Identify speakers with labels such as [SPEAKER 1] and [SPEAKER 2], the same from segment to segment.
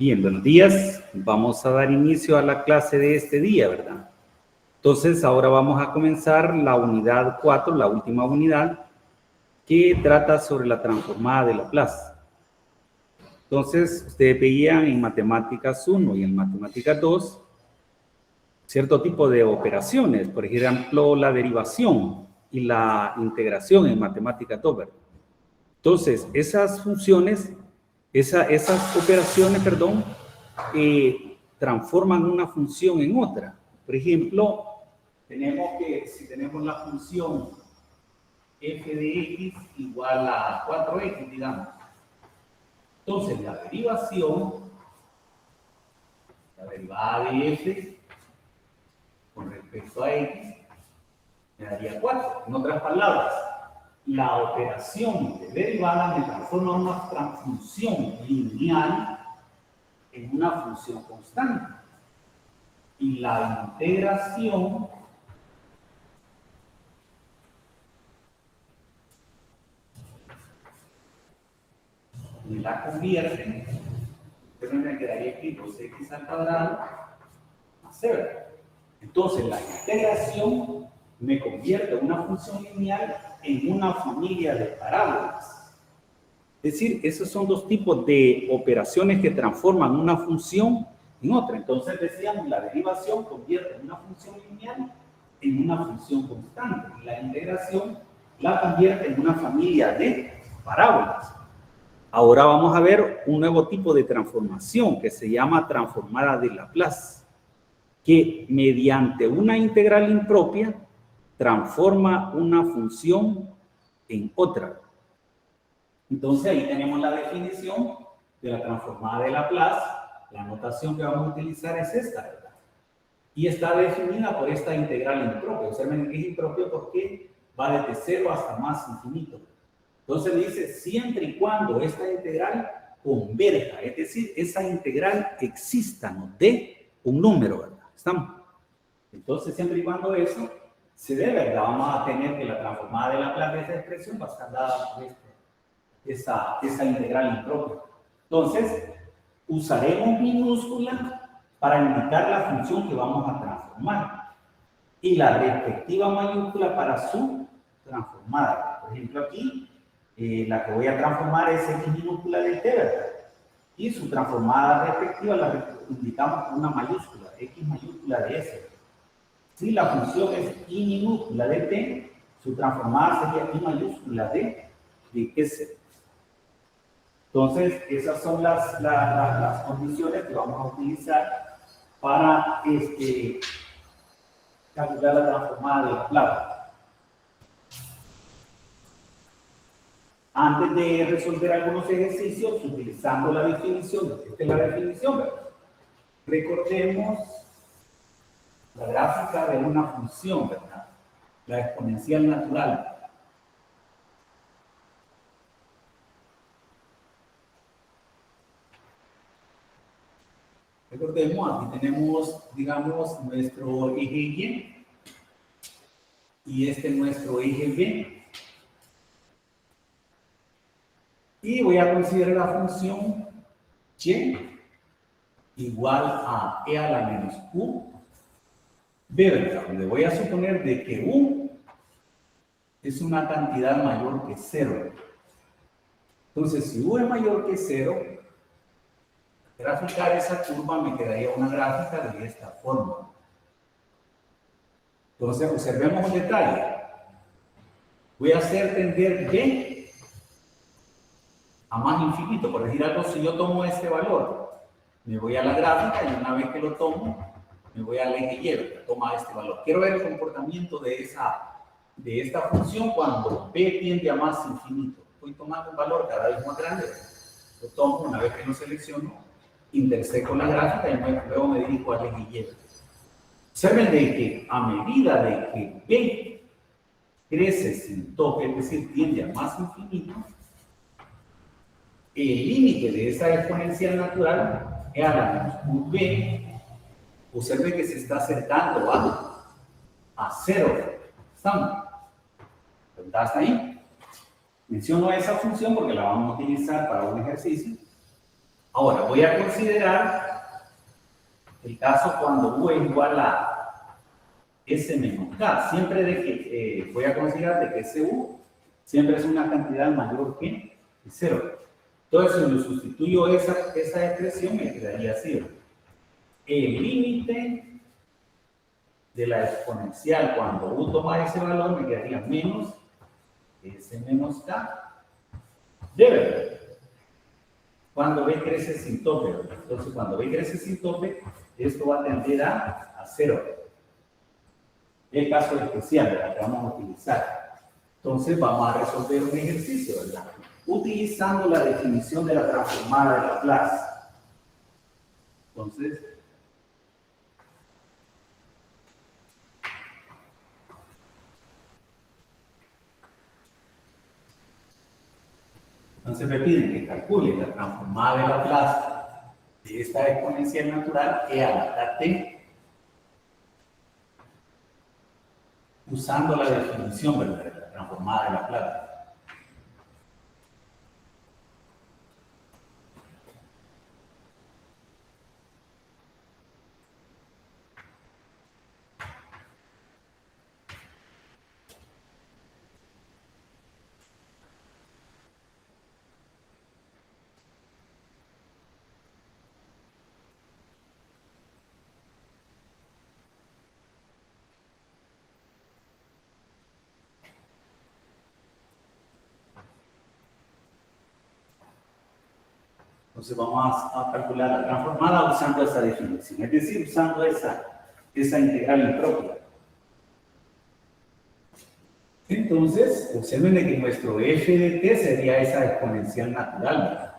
[SPEAKER 1] bien, buenos días. Vamos a dar inicio a la clase de este día, ¿verdad? Entonces, ahora vamos a comenzar la unidad 4, la última unidad, que trata sobre la transformada de Laplace. Entonces, ustedes veían en Matemáticas 1 y en Matemáticas 2 cierto tipo de operaciones, por ejemplo, la derivación y la integración en Matemáticas 2, ¿verdad? Entonces, esas funciones, esas operaciones, perdón, transforman una función en otra. Por ejemplo, si tenemos la función f de x igual a 4x, digamos. Entonces, la derivada de f con respecto a x me daría 4. En otras palabras, la operación de derivada me transforma una función lineal en una función constante. Y la integración me la convierte, pero me quedaría aquí 2x al cuadrado más 0. Entonces, la integración me convierte una función lineal en una familia de parábolas. Es decir, esos son dos tipos de operaciones que transforman una función en otra. Entonces, decíamos, la derivación convierte una función lineal en una función constante. Y la integración la convierte en una familia de parábolas. Ahora vamos a ver un nuevo tipo de transformación que se llama transformada de Laplace, que mediante una integral impropia transforma una función en otra. Entonces ahí tenemos la definición de la transformada de Laplace. La notación que vamos a utilizar es esta, ¿verdad? Y está definida por esta integral impropia. Observen que es impropio porque va desde 0 hasta más infinito. Entonces dice, siempre y cuando esta integral converja, es decir, esa integral exista, nos dé un número, ¿verdad? ¿Estamos? Entonces, siempre y cuando eso se dé, ¿verdad? Vamos a tener que la transformada de Laplace de esta expresión va a estar dada por esa integral impropia. Entonces, usaremos minúscula para indicar la función que vamos a transformar y la respectiva mayúscula para su transformada. Por ejemplo, aquí la que voy a transformar es x minúscula de t, ¿verdad? Y su transformada respectiva la indicamos con una mayúscula, x mayúscula de s. Si la función es y minúscula de t, su transformada sería y mayúscula de s. Entonces, esas son las condiciones que vamos a utilizar para calcular la transformada de Laplace. Antes de resolver algunos ejercicios, utilizando la definición, esta es la definición, ¿verdad? Recordemos la gráfica de una función, ¿verdad? La exponencial natural. Recordemos, aquí tenemos, digamos, nuestro eje Y y este es nuestro eje B. Y voy a considerar la función y igual a e a la menos u b, ¿verdad? Donde voy a suponer de que u es una cantidad mayor que 0. Entonces, si u es mayor que 0, graficar esa curva me quedaría una gráfica de esta forma. Entonces, observemos un detalle. Voy a hacer tender b a más infinito. Por decir algo, si yo tomo este valor, me voy a la gráfica y una vez que lo tomo, me voy al eje Y, toma este valor. Quiero ver el comportamiento de esta función cuando b tiende a más infinito. Voy tomando un valor cada vez más grande, lo tomo, una vez que lo selecciono, intersecto la gráfica y luego me dirijo al eje Y. Observen de que a medida de que b crece sin tope, es decir, tiende a más infinito, el límite de esa exponencial natural es a la menos v. Observe que se está acercando a 0. ¿Estamos? ¿Verdad? ¿Hasta ahí? Menciono esa función porque la vamos a utilizar para un ejercicio. Ahora, voy a considerar el caso cuando U es igual a S menos K. Siempre de que, voy a considerar de que ese U siempre es una cantidad mayor que 0. Entonces, si lo sustituyo esa expresión, me quedaría 0. El límite de la exponencial cuando U toma ese valor me quedaría menos S menos K de B. Cuando B crece sin tope. Entonces, cuando B crece sin tope, esto va a tender a 0. El caso especial, ¿verdad?, que vamos a utilizar. Entonces, vamos a resolver un ejercicio, ¿verdad?, utilizando la definición de la transformada de Laplace. Entonces me piden que calcule la transformada de Laplace de esta exponencial natural e a la t usando la definición, ¿verdad?, de la transformada de Laplace. Entonces vamos a calcular la transformada usando esa definición, es decir, usando esa integral impropia. Entonces, observen que nuestro f de t sería esa exponencial natural, ¿verdad?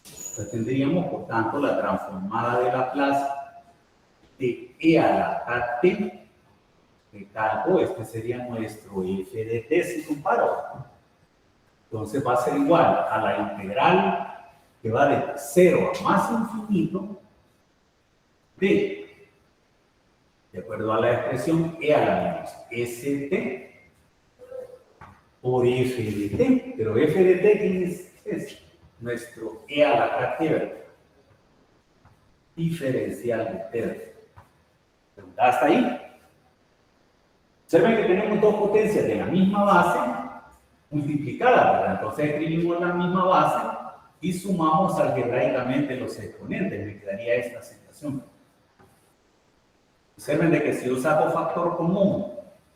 [SPEAKER 1] Entonces tendríamos, por tanto, la transformada de Laplace de e a la t de calco, este sería nuestro f de t si comparo. Entonces va a ser igual a la integral que va de 0 a más infinito de acuerdo a la expresión e a la menos st por f de t. Pero f de t, ¿quién es? Nuestro e a la t diferencial de t. ¿Hasta ahí? Observen que tenemos dos potencias de la misma base multiplicadas, ¿verdad? Entonces escribimos la misma base y sumamos algebraicamente los exponentes. Me quedaría esta situación. Observen de que si yo saco factor común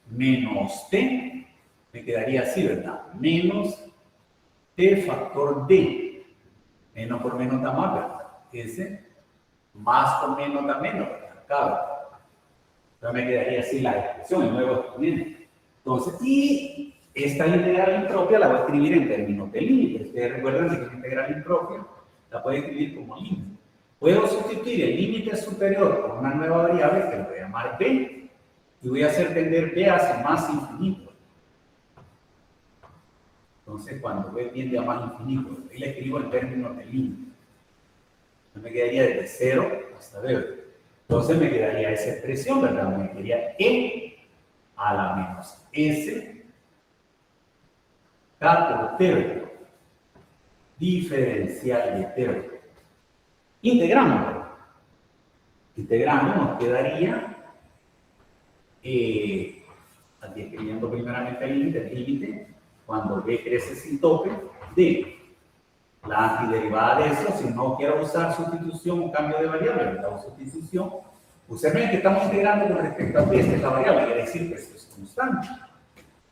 [SPEAKER 1] menos t, me quedaría así, ¿verdad? Menos t factor d. Menos por menos da más, ¿verdad? S más por menos da menos, ¿verdad? Acá. Entonces me quedaría así la expresión, el nuevo exponente. Entonces, y esta integral impropia la voy a escribir en términos de límite. Ustedes recuerdan que esta integral impropia la puedo escribir como límite. Puedo sustituir el límite superior por una nueva variable que le voy a llamar b y voy a hacer tender b hacia más infinito. Entonces, cuando b tiende a más infinito, ahí le escribo en términos de límite. Entonces me quedaría desde 0 hasta b. Entonces me quedaría esa expresión, ¿verdad? Me quedaría e a la menos s k por t diferencial de t. Integramos. Integrando nos quedaría, aquí escribiendo primeramente el límite, cuando b crece sin tope, de la antiderivada de eso, si no quiero usar sustitución o cambio de variable, ¿verdad? O sustitución, observen que estamos integrando con respecto a b, esta es la variable, quiere decir que esto es constante.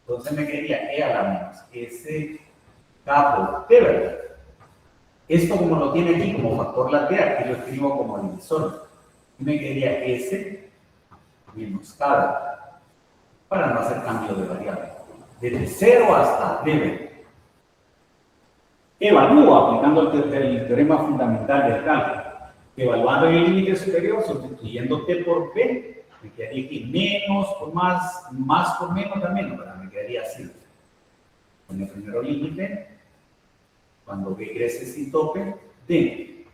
[SPEAKER 1] Entonces me quedaría e a la menos s k por t, ¿verdad? Esto como lo tiene aquí como factor la t, aquí lo escribo como divisor. Y me quedaría s menos k, para no hacer cambio de variable. Desde 0 hasta d. Evalúo aplicando el teorema fundamental del cálculo. Evaluando el límite superior, sustituyendo t por b, me quedaría aquí menos por más por menos da menos, ¿verdad? Me quedaría así. Con el primero límite, cuando b crece sin tope, d.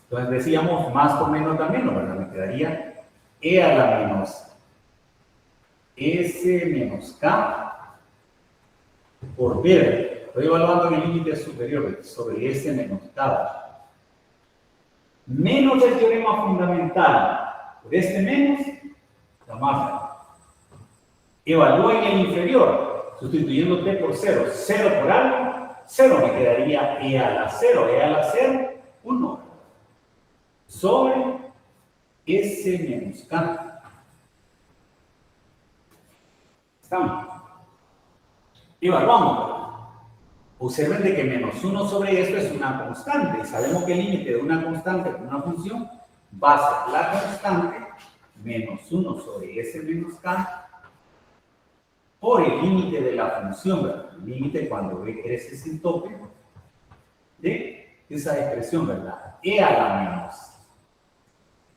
[SPEAKER 1] Entonces decíamos más por menos da menos, ¿verdad? Me quedaría e a la menos s menos k por b. Estoy evaluando en el límite superior sobre S menos K. Menos el teorema fundamental por este menos, la más. Evalúen el inferior, sustituyendo T por 0. 0 por algo, 0 me quedaría E a la 0. E a la 0, 1. Sobre S menos K. ¿Estamos? Evaluamos. Observen de que menos 1 sobre esto es una constante. Y sabemos que el límite de una constante con una función va a ser la constante menos 1 sobre S menos K por el límite de la función, ¿verdad? El límite cuando B crece sin tope de esa expresión, ¿verdad? E a la menos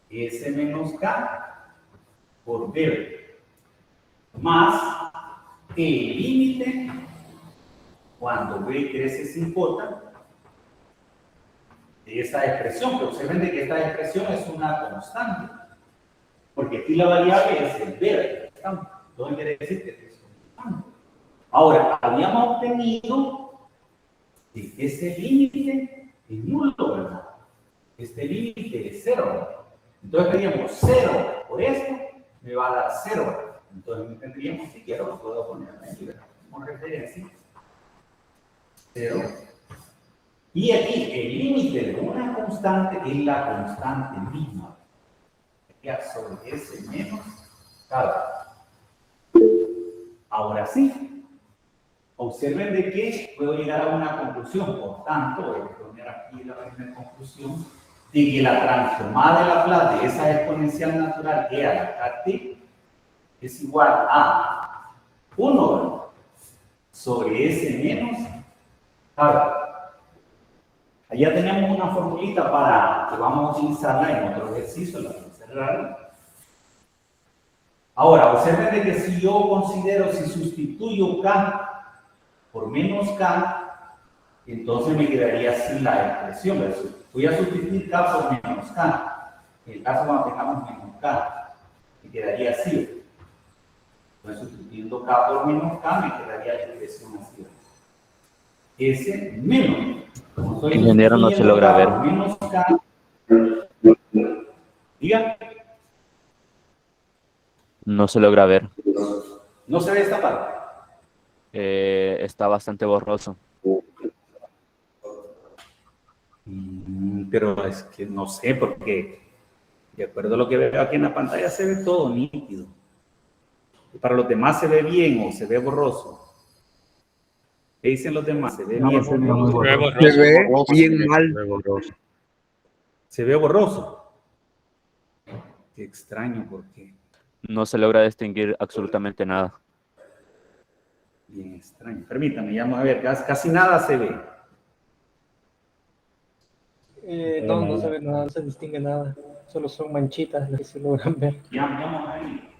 [SPEAKER 1] S menos K por B más el límite cuando B crece sin J de esta expresión. Pero observen de que esta expresión es una constante, porque aquí la variable es el B, ¿verdad? Entonces quiere decir que es constante. Ahora, habíamos obtenido que ese límite es nulo, ¿verdad? Este límite es 0, ¿verdad? Entonces tendríamos 0 por esto, me va a dar 0, ¿verdad? Entonces tendríamos, si quiero, lo puedo poner aquí, ¿verdad? Como referencia, 0. Y aquí el límite de una constante es la constante misma. Ya sobre ese menos, claro. Ahora sí, observen de que puedo llegar a una conclusión. Por tanto, voy a poner aquí la primera conclusión, de que la transformada de Laplace de esa exponencial natural e a la kt es igual a 1 sobre S menos k. Allá tenemos una formulita para que vamos a utilizarla en otro ejercicio, la vamos a cerrar. Ahora, observen de que si yo considero, si sustituyo k por menos k, entonces me quedaría así la expresión. Voy a sustituir k por menos k. En el caso cuando tengamos menos k, me quedaría así. Entonces, sustituyendo k por menos k, me quedaría la expresión así. S menos. Como estoy
[SPEAKER 2] Ingeniero, no se
[SPEAKER 1] sustituyendo
[SPEAKER 2] logra
[SPEAKER 1] k
[SPEAKER 2] ver.
[SPEAKER 1] por menos k, diga,
[SPEAKER 2] No se logra ver.
[SPEAKER 1] no se ve esta parte.
[SPEAKER 2] Está bastante borroso.
[SPEAKER 1] Pero es que no sé, porque de acuerdo a lo que veo aquí en la pantalla se ve todo nítido. Y para los demás se ve bien o se ve borroso. ¿Qué dicen los demás? ¿Se ve bien?
[SPEAKER 3] Se ve muy borroso.
[SPEAKER 4] Se ve bien mal.
[SPEAKER 1] ¿Se ve borroso? Qué extraño, porque
[SPEAKER 2] No se logra distinguir absolutamente nada.
[SPEAKER 1] bien extraño. Permítame, ya vamos a ver, casi nada se ve.
[SPEAKER 3] No, no se ve nada, no se distingue nada. Solo son manchitas las que se logran ver.
[SPEAKER 1] Ya vamos a ver.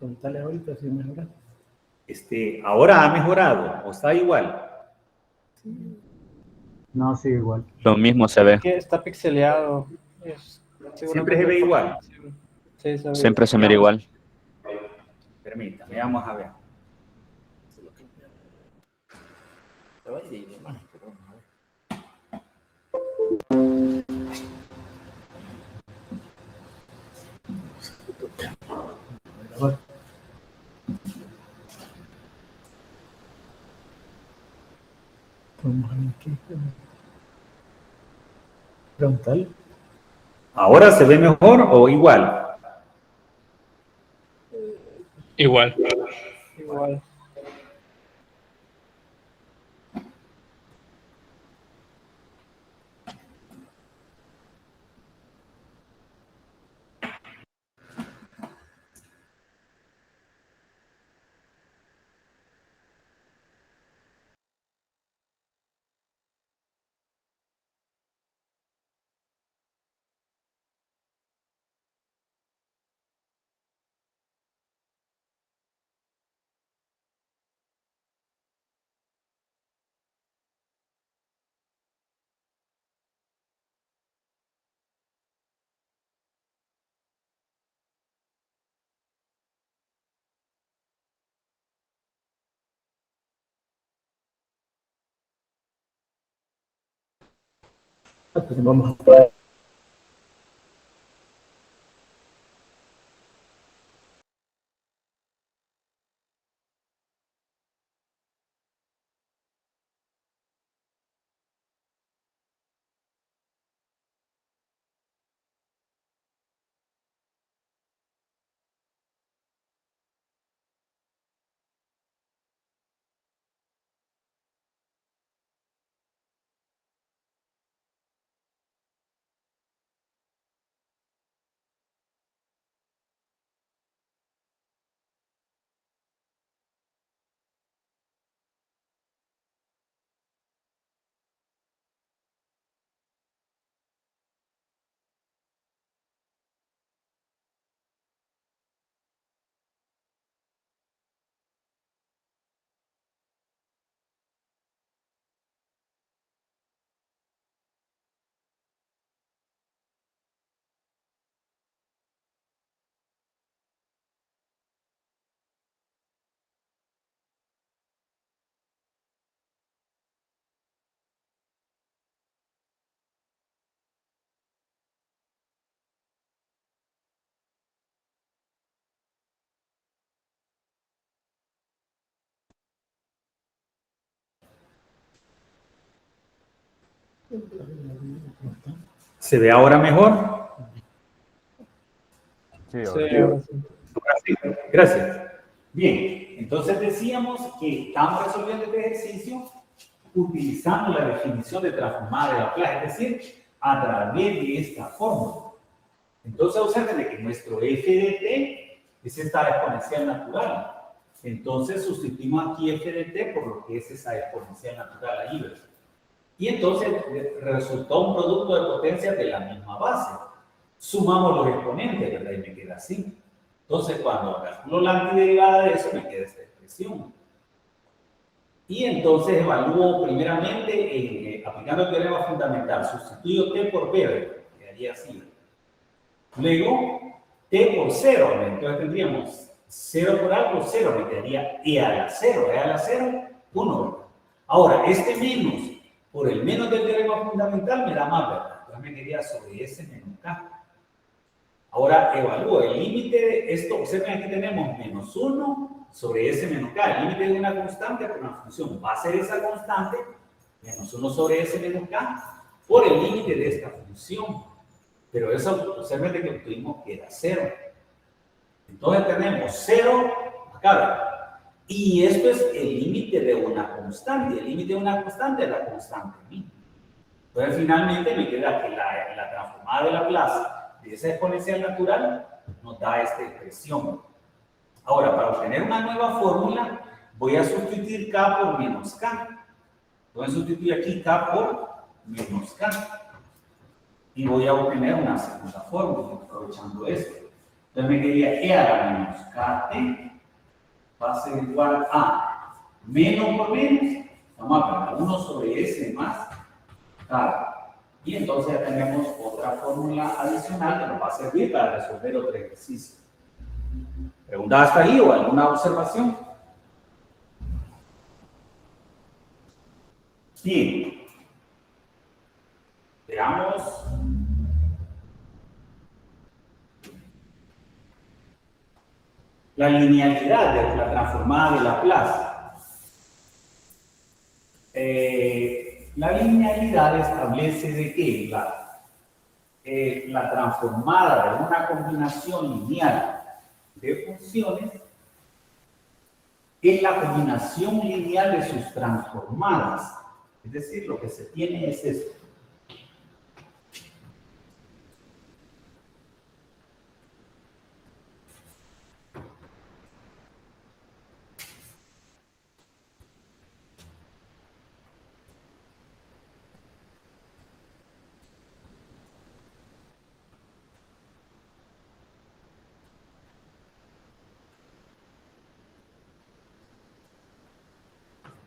[SPEAKER 3] Preguntale ahorita si mejora.
[SPEAKER 1] Ahora ha mejorado o está igual.
[SPEAKER 4] No, sí, igual.
[SPEAKER 2] Lo mismo se ve.
[SPEAKER 3] Que está pixeleado.
[SPEAKER 1] Siempre se ve igual.
[SPEAKER 3] Sí, se ve
[SPEAKER 2] Siempre
[SPEAKER 3] igual.
[SPEAKER 2] se mira igual.
[SPEAKER 1] Permítame, vamos a ver.
[SPEAKER 3] Vamos a ver qué. Preguntale.
[SPEAKER 1] ¿Ahora se ve mejor o igual?
[SPEAKER 5] Igual.
[SPEAKER 3] Igual. Pues vamos a probar.
[SPEAKER 1] ¿Se ve ahora mejor?
[SPEAKER 4] Sí,
[SPEAKER 3] Sí,
[SPEAKER 4] ahora.
[SPEAKER 3] ahora sí.
[SPEAKER 1] Ahora sí. Gracias. Bien, entonces decíamos que estamos resolviendo este ejercicio utilizando la definición de transformada de Laplace, es decir, a través de esta fórmula. Entonces observen de que nuestro f de t es esta exponencial natural. Entonces sustituimos aquí f de t por lo que es esa exponencial natural allí, ¿verdad? Y entonces resultó un producto de potencias de la misma base. Sumamos los exponentes, ¿verdad? Y me queda así. Entonces, cuando calculo la antiderivada de eso, me queda esta expresión. Y entonces evalúo primeramente, aplicando el teorema fundamental, sustituyo t por b, ¿verdad? Quedaría así, ¿verdad? Luego, t por 0, ¿verdad? Entonces tendríamos 0 por algo, 0, me quedaría e a la 0, e a la 0, 1, ¿verdad? Ahora, este menos por el menos del teorema fundamental me da más, ¿verdad? Entonces me quedaría sobre s menos k. Ahora evalúo el límite de esto. Observen, aquí tenemos menos 1 sobre s menos k. El límite de una constante por una función va a ser esa constante, menos 1 sobre s menos k, por el límite de esta función. Pero eso, observen que obtuvimos que era 0. Entonces tenemos 0 acá, ¿verdad? Y esto es el límite de una constante. El límite de una constante es la constante misma. Entonces, finalmente me queda que la transformada de Laplace de esa exponencial natural nos da esta expresión. Ahora, para obtener una nueva fórmula, voy a sustituir k por menos k. Voy a sustituir aquí k por menos k. Y voy a obtener una segunda fórmula, aprovechando esto. Entonces me quedaría E a la menos KT va a ser igual a menos por menos, vamos a poner 1 sobre S más K. Y entonces ya tenemos otra fórmula adicional que nos va a servir para resolver otro ejercicio. ¿Pregunta hasta ahí o alguna observación? Bien. Veamos. La linealidad de la transformada de Laplace. La linealidad establece de que la transformada de una combinación lineal de funciones es la combinación lineal de sus transformadas. Es decir, lo que se tiene es esto.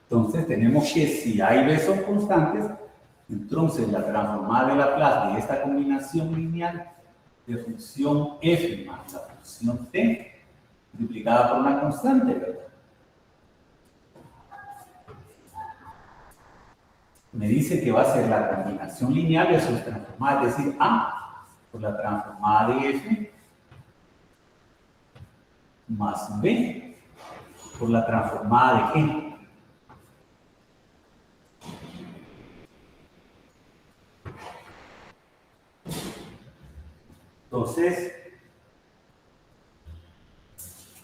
[SPEAKER 1] Entonces tenemos que si A y B son constantes, entonces la transformada de Laplace de esta combinación lineal de función f más la función t multiplicada por una constante, ¿verdad? Me dice que va a ser la combinación lineal de sus transformadas, es decir, A por la transformada de f más B por la transformada de G. Entonces,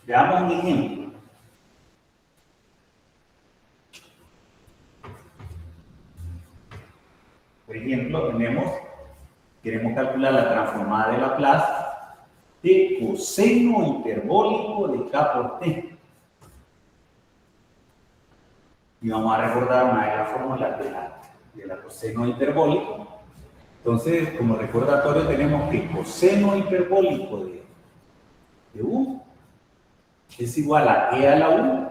[SPEAKER 1] veamos un ejemplo. Por ejemplo, queremos calcular la transformada de Laplace de coseno hiperbólico de K por T. Y vamos a recordar una de las fórmulas de la coseno hiperbólico. Entonces, como recordatorio, tenemos que coseno hiperbólico de U es igual a E a la U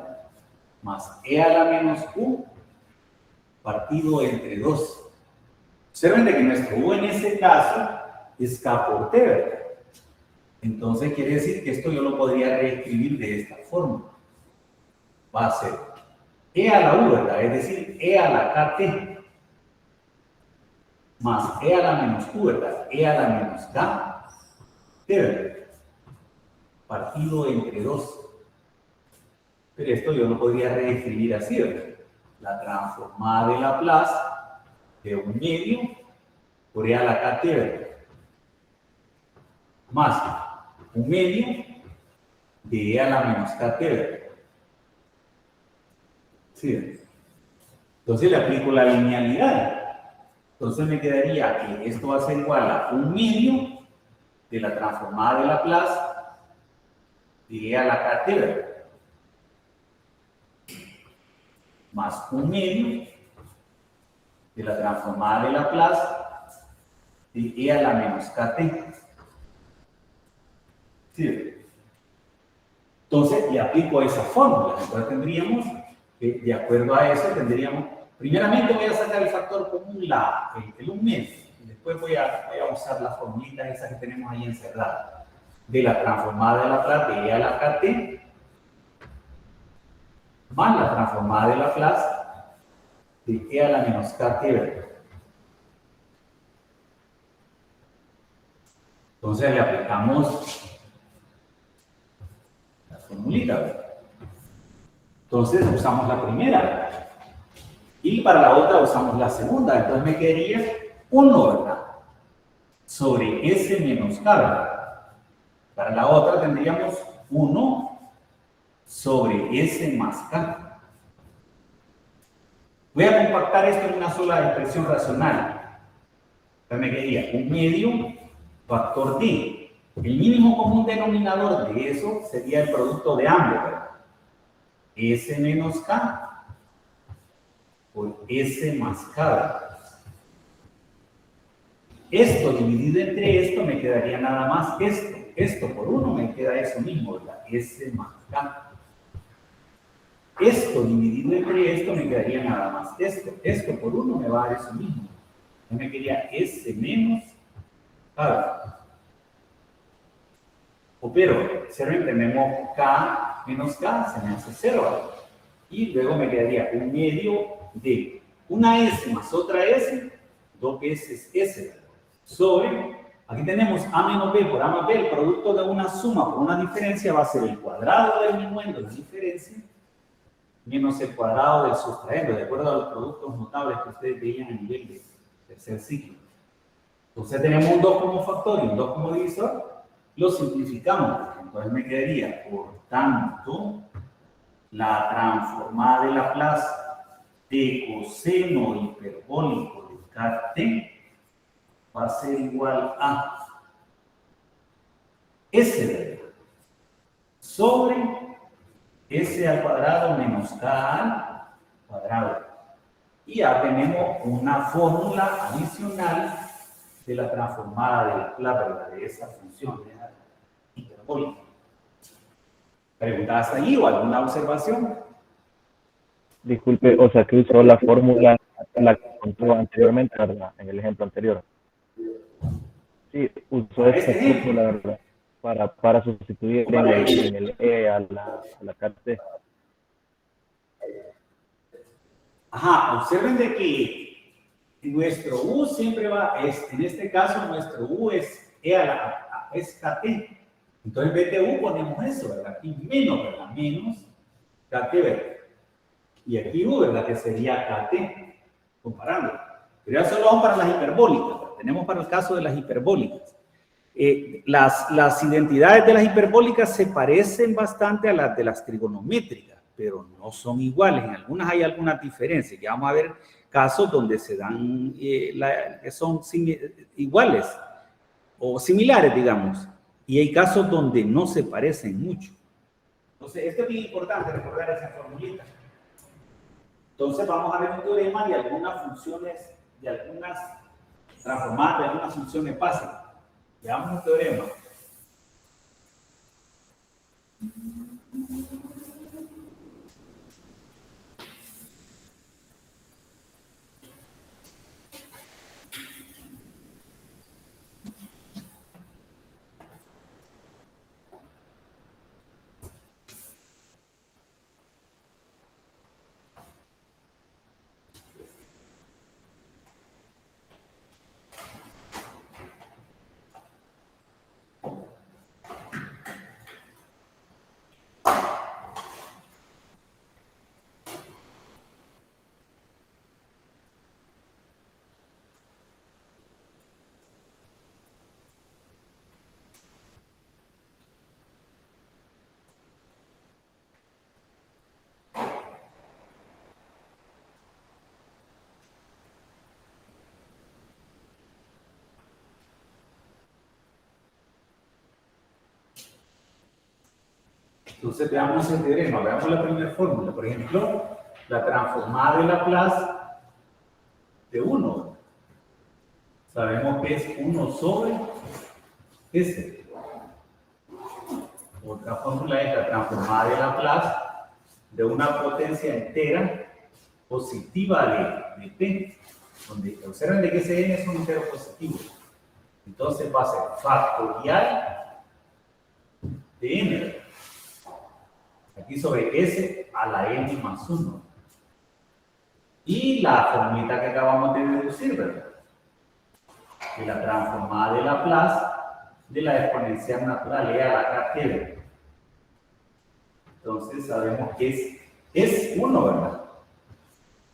[SPEAKER 1] más E a la menos U partido entre 2. Observen de que nuestro U en este caso es K por T, ¿verdad? Entonces quiere decir que esto yo lo podría reescribir de esta forma. Va a ser E a la U, ¿verdad? Es decir, E a la KT más E a la menos Q, ¿verdad? E a la menos K, T, ¿verdad? Partido entre 2. Pero esto yo lo podría reescribir así, ¿verdad? La transformada de Laplace de 1 medio por E a la KT, ¿verdad? Más 1 medio de E a la menos KT, ¿verdad? ¿Sí, ¿verdad? Entonces le aplico la linealidad. Entonces me quedaría que esto va a ser igual a 1 medio de la transformada de Laplace de E a la KT, ¿verdad? Más 1 medio de la transformada de Laplace de E a la menos KT. ¿Sí? Entonces le aplico esa fórmula. Entonces tendríamos que, de acuerdo a eso, primeramente voy a sacar el factor común, el 1 medio, y después voy a usar las formulitas esas que tenemos ahí encerradas de la transformada de Laplace de E a la KT más la transformada de Laplace de E a la menos KT, ¿verdad? Entonces le aplicamos la formulita, ¿verdad? Entonces usamos la primera, ¿verdad? Y para la otra usamos la segunda. Entonces me quedaría 1, ¿verdad? Sobre S menos K, ¿verdad? Para la otra tendríamos 1 sobre S más K. Voy a compactar esto en una sola expresión racional. Entonces me quedaría 1 medio factor D. El mínimo común denominador de eso sería el producto de ambos, ¿verdad? S menos K por S más K, ¿verdad? Esto dividido entre esto me quedaría nada más esto. esto por 1 me queda eso mismo, ¿verdad? S más K. Esto dividido entre esto me quedaría nada más esto. Esto por 1 me va a dar eso mismo. Yo me quedaría S menos K. Pero, observen, tenemos K menos K, se me hace 0. Y luego me quedaría un medio de una S más otra S, 2 veces S, sobre, aquí tenemos A menos B por A más B, el producto de una suma por una diferencia va a ser el cuadrado del minuendo de la diferencia, menos el cuadrado del sustraendo, de acuerdo a los productos notables que ustedes veían a nivel de tercer ciclo. Entonces tenemos un 2 como factor y un 2 como divisor, lo simplificamos, entonces me quedaría, por tanto, la transformada de Laplace de coseno hiperbólico de KT va a ser igual a S sobre S al cuadrado menos K al cuadrado. Y ya tenemos una fórmula adicional de la transformada de Laplace, de esa función hiperbólica. ¿Preguntas ahí o alguna observación?
[SPEAKER 4] Disculpe, o sea que usó la fórmula la que contó anteriormente, ¿verdad? En el ejemplo anterior. Sí, usó esta fórmula, ¿verdad? Para sustituir en el E a la KT.
[SPEAKER 1] Ajá, observen de que nuestro U siempre va, en este caso nuestro U es E es KT. Entonces en vez de U ponemos eso, ¿verdad? Aquí menos, ¿verdad? Menos KT, ¿verdad? Y aquí U, ¿verdad? Que sería KT, comparando. Pero ya solo vamos para las hiperbólicas, ¿verdad? Tenemos para el caso de las hiperbólicas. Las identidades de las hiperbólicas se parecen bastante a las de las trigonométricas, pero no son iguales. En algunas hay algunas diferencias. Ya vamos a ver casos donde se dan, que son iguales o similares, digamos. Y hay casos donde no se parecen mucho. Entonces, esto es bien importante recordar esa formulita. Entonces, vamos a ver un teorema de algunas funciones, de algunas transformadas, de algunas funciones básicas. Veamos un teorema. Entonces veamos el teorema, veamos la primera fórmula. Por ejemplo, la transformada de Laplace de 1. Sabemos que es 1 sobre S. Otra fórmula es la transformada de Laplace de una potencia entera positiva de T, donde observen de que ese n es un entero positivo. Entonces va a ser factorial de n. Aquí sobre S a la n más 1. Y la formulita que acabamos de deducir, ¿verdad? Que la transformada de Laplace de la exponencial natural e a la KT. Entonces sabemos que es 1, ¿verdad?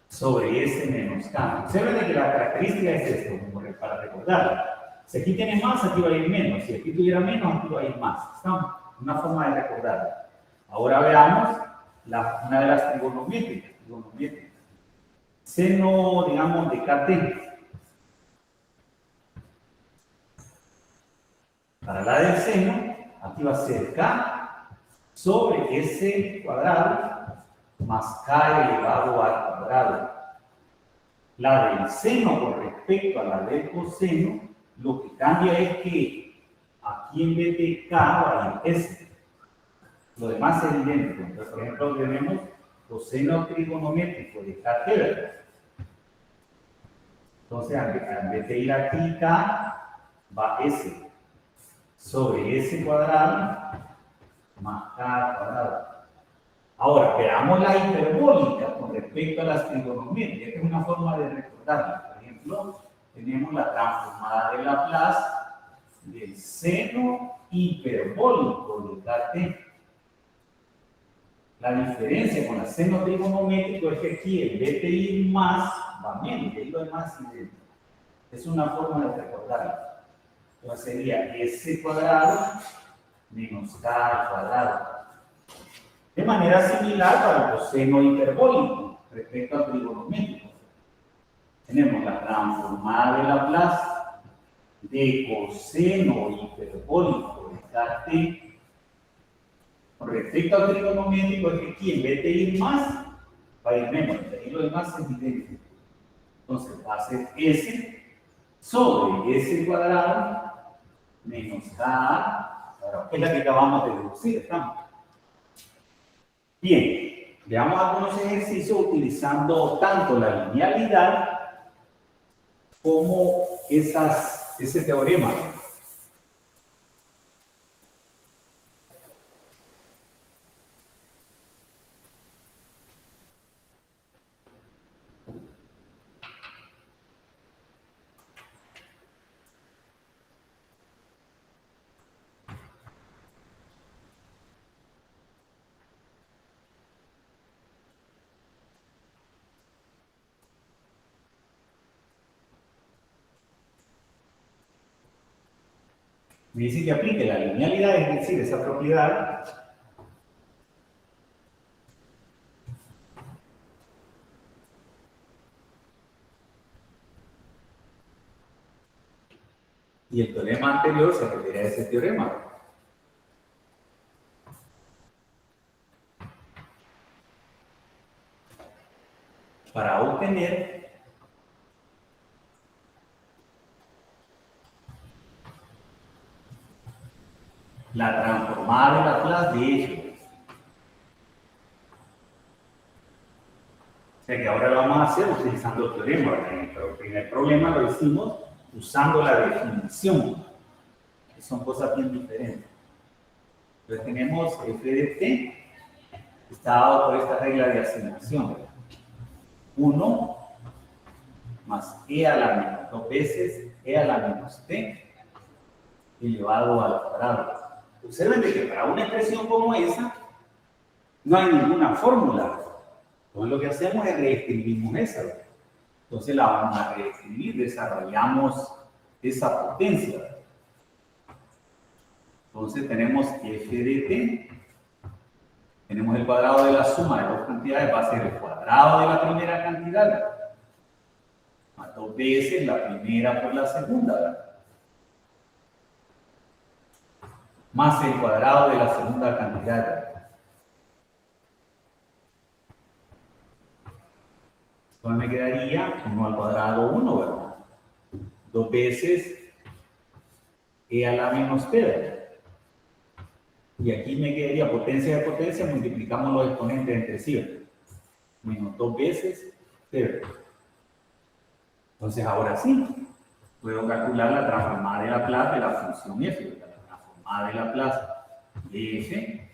[SPEAKER 1] Sobre S menos K. Observen que la característica es esto, para recordarlo. Si aquí tiene más, aquí va a ir menos. Si aquí tuviera menos, aquí va a ir más. ¿Estamos? Una forma de recordarlo. Ahora veamos una de las trigonométricas. Seno, digamos, de KT. Para la del seno, aquí va a ser K sobre S cuadrado más K elevado al cuadrado. La del seno con respecto a la del coseno, lo que cambia es que aquí en vez de K va a ir S. Lo demás es idéntico. Entonces, por ejemplo, tenemos coseno trigonométrico de K ¿verdad? Entonces, en vez de ir aquí K, va S sobre S cuadrado más K cuadrado. Ahora, veamos la hiperbólica con respecto a las trigonométricas, que es una forma de recordarla. Por ejemplo, tenemos la transformada de Laplace del seno hiperbólico de KT. La diferencia con el seno trigonométrico es que aquí en vez de ir más, va menos, y lo demás idéntico. Es una forma de recordarlo. Entonces sería S cuadrado menos K al cuadrado. De manera similar para el coseno hiperbólico respecto al trigonométrico. Tenemos la transformada de Laplace de coseno hiperbólico de KT. Con respecto al trigonométrico es que aquí en vez de ir más, va a ir menos. Y lo demás es idéntico. Entonces va a ser S sobre S cuadrado menos K cuadrado, que es la que acabamos de deducir. ¿Estamos? Bien, veamos algunos ejercicios utilizando tanto la linealidad como ese teorema. Me dice que aplique la linealidad, es decir, esa propiedad y el teorema anterior se refiere a ese teorema. Para obtener la transformada de Laplace de ellos. O sea que ahora lo vamos a hacer utilizando el teorema, pero el primer problema lo hicimos usando la definición, que son cosas bien diferentes. Entonces tenemos f de t, está dado por esta regla de asignación. 1 más e a la menos 2 veces e a la menos t elevado al cuadrado. Observen que para una expresión como esa no hay ninguna fórmula. Entonces lo que hacemos es reescribimos esa. Entonces la vamos a reescribir, desarrollamos esa potencia. Entonces tenemos f de t, tenemos el cuadrado de la suma de dos cantidades, va a ser el cuadrado de la primera cantidad, más 2 veces la primera por la segunda, ¿verdad? Más el cuadrado de la segunda cantidad. Entonces me quedaría 1 al cuadrado 1, ¿verdad? 2 veces e a la menos t, ¿verdad? Y aquí me quedaría potencia de potencia, multiplicamos los exponentes entre sí, ¿verdad? Menos 2 veces t, ¿verdad? Entonces ahora sí, puedo calcular la transformada de Laplace de la función f, ¿verdad? De Laplace de f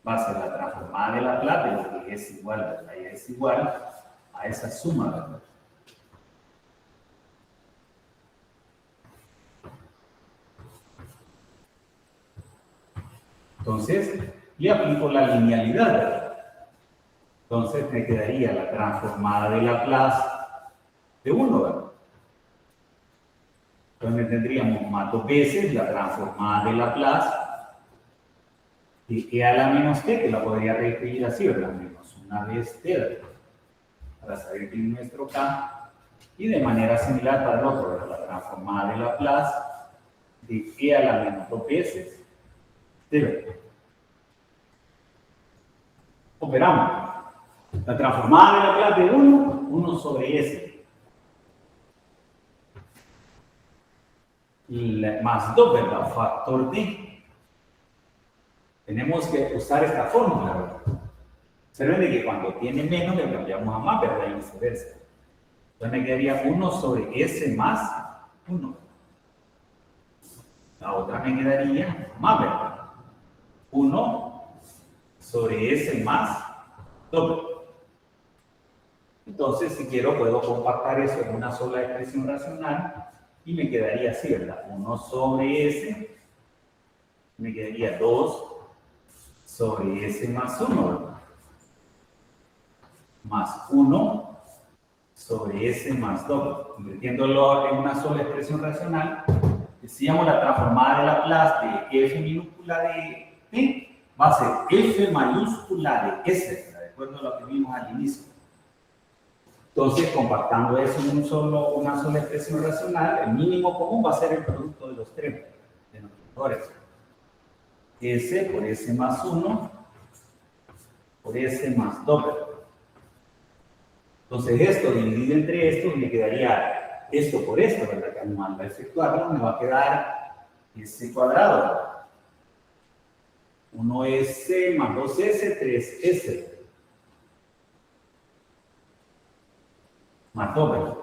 [SPEAKER 1] va a ser la transformada de Laplace de lo que es igual, ¿verdad? Y es igual a esa suma, ¿verdad? Entonces, le aplico la linealidad, ¿verdad? Entonces me quedaría la transformada de Laplace de 1, ¿verdad? Entonces tendríamos más 2 veces la transformada de Laplace de e a la menos t, que la podría reescribir así, ¿verdad? Menos una vez t, ¿verdad? Para saber que es nuestro k. Y de manera similar para el otro, ¿verdad? La transformada de Laplace de e a la menos 2 veces t, ¿verdad? Operamos. La transformada de Laplace de 1 sobre s. más 2, ¿verdad? Factor de. Tenemos que usar esta fórmula, ¿verdad? Observen de que cuando tiene menos le cambiamos a más, ¿verdad? Y viceversa. Entonces me quedaría 1 sobre S más 1. La otra me quedaría más, ¿verdad? 1 sobre S más 2. Entonces, si quiero, puedo compactar eso en una sola expresión racional y me quedaría así, ¿verdad? 1 sobre S, me quedaría 2 sobre S más 1, ¿verdad? Más 1 sobre S más 2. Convirtiéndolo en una sola expresión racional, decíamos la transformada de Laplace de F minúscula de T va a ser F mayúscula de S, ¿verdad? De acuerdo a lo que vimos al inicio. Entonces, compactando eso en una sola expresión racional, el mínimo común va a ser el producto de los tres denominadores. S por S más 1 por S más 2. Entonces, esto dividido entre esto, me quedaría esto por esto, ¿verdad? Que al mandar a efectuarlo, me va a quedar S cuadrado. 1S más 2S, 3S. Más 2, ¿verdad?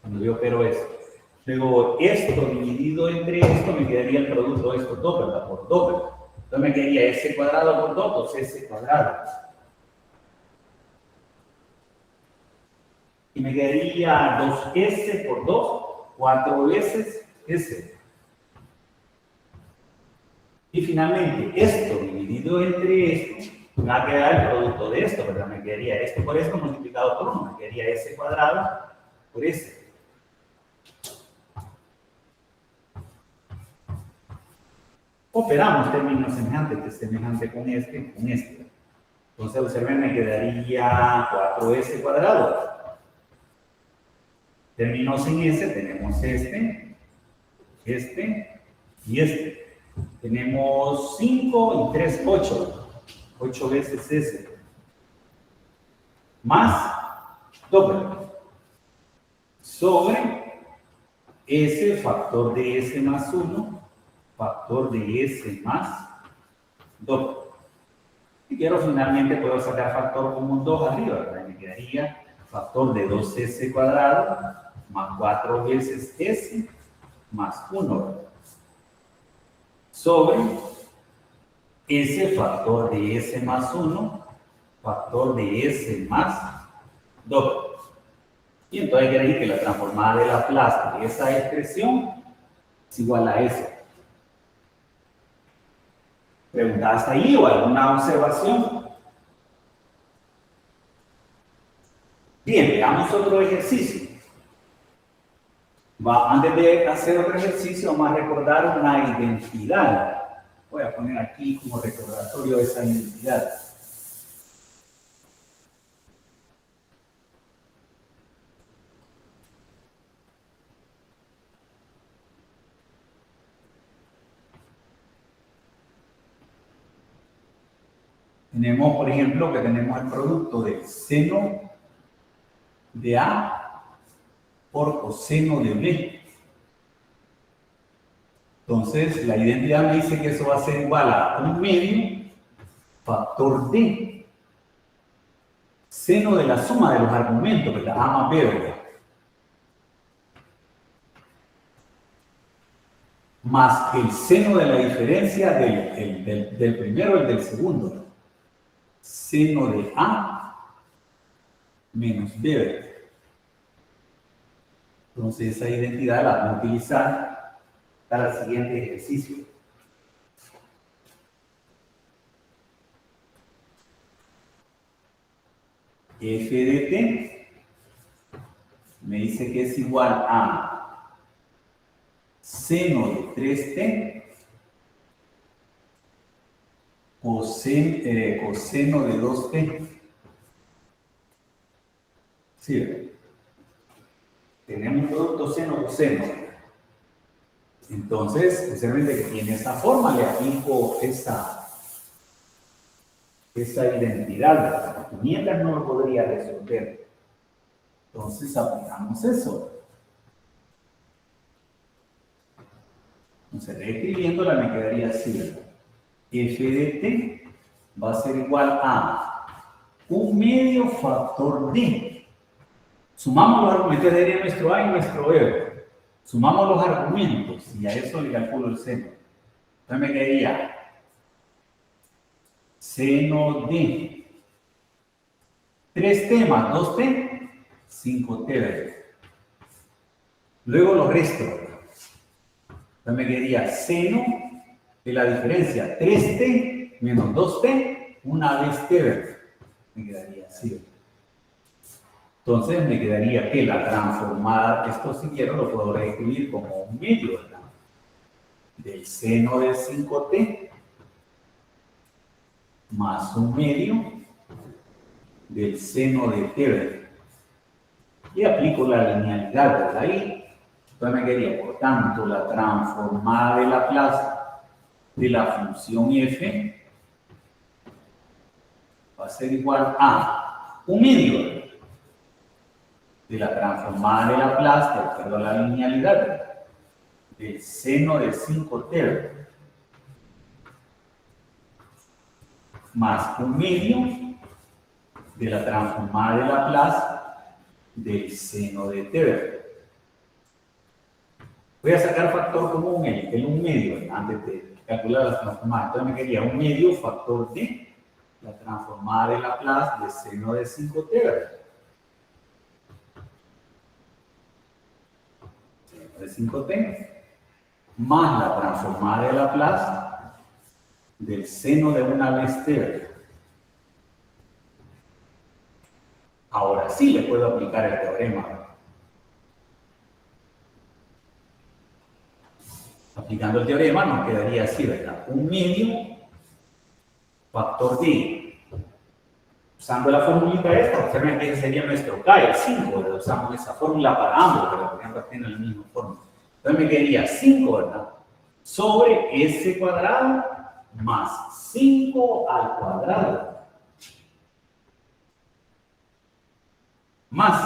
[SPEAKER 1] Cuando yo opero esto. Luego, esto dividido entre esto, me quedaría el producto de estos dos, ¿verdad? Por 2, ¿verdad? Entonces me quedaría S cuadrado por 2, 2S cuadrado. Y me quedaría 2S por 2, 4 veces S. Y finalmente, esto dividido entre esto, me va a quedar el producto de esto, ¿verdad? Me quedaría esto por esto multiplicado por 1, me quedaría S cuadrado por S. Operamos términos semejantes, que es semejante con este, con este. Entonces, observen, me quedaría 4S cuadrado. Términos en S, tenemos este y este. Tenemos 5 y 3, 8. 8 veces S. Más doble. Sobre S, factor de S más 1, factor de S más 2. Si quiero, finalmente puedo sacar factor común 2 arriba, ¿verdad? Me quedaría factor de 2S cuadrado más 4 veces S más 1, ¿verdad? Sobre S factor de S más 1, factor de S más 2. Y entonces quiere decir que la transformada de Laplace de esa expresión es igual a eso. ¿Preguntas ahí o alguna observación? Bien, veamos otro ejercicio. Antes de hacer otro ejercicio, vamos a recordar una identidad. Voy a poner aquí como recordatorio esa identidad. Tenemos, por ejemplo, que tenemos el producto del seno de A por coseno de B. Entonces, la identidad me dice que eso va a ser igual a 1 medio factor D, seno de la suma de los argumentos, ¿verdad? A más B, ¿verdad? Más el seno de la diferencia del primero y del segundo, ¿verdad? Seno de A menos B, ¿verdad? Entonces, esa identidad la vamos a utilizar para el siguiente ejercicio. F de t me dice que es igual a seno de 3t coseno de 2t. Sí, tenemos un producto seno-coseno. Entonces, observen que tiene esa forma, le aplico esa identidad, ¿verdad? Mientras no lo podría resolver. Entonces, aplicamos eso. Entonces, reescribiéndola me quedaría así, ¿verdad? F de t va a ser igual a 1/2 factor d. Sumamos los argumentos, daría nuestro a y nuestro b, ¿verdad? Sumamos los argumentos y a eso le calculo el seno. Entonces me quedaría seno de 3t más 2t, 5t, ¿verdad? Luego los resto, ¿verdad? Entonces me quedaría seno de la diferencia 3t menos 2t, una vez t, ¿verdad? Me quedaría así, ¿verdad? Entonces me quedaría que la transformada, esto si quiero lo puedo reescribir como 1/2, ¿verdad? Del seno de 5t más 1/2 del seno de t, ¿verdad? Y aplico la linealidad, ¿verdad? Ahí, entonces me quedaría, por tanto, la transformada de Laplace de la función f va a ser igual a 1/2, ¿verdad? De la transformada de Laplace, de acuerdo a la linealidad, ¿verdad? Del seno de 5t, ¿verdad? Más 1/2 de la transformada de Laplace del seno de t, ¿verdad? Voy a sacar factor común, el 1/2, ¿verdad? Antes de calcular la transformada. Entonces me quedaría 1/2 factor de la transformada de Laplace del seno de 5t, ¿verdad? De 5t, más la transformada de Laplace del seno de una vez t, ¿verdad? Ahora sí le puedo aplicar el teorema, ¿verdad? Aplicando el teorema nos quedaría así, ¿verdad? 1/2 factor d. Usando la formulita esta, observen que ese sería nuestro K, el 5, ¿verdad? Usamos esa fórmula para ambos, ¿verdad? Porque ambos tienen la misma fórmula. Entonces me quedaría 5, ¿verdad? Sobre s cuadrado más 5 al cuadrado. Más,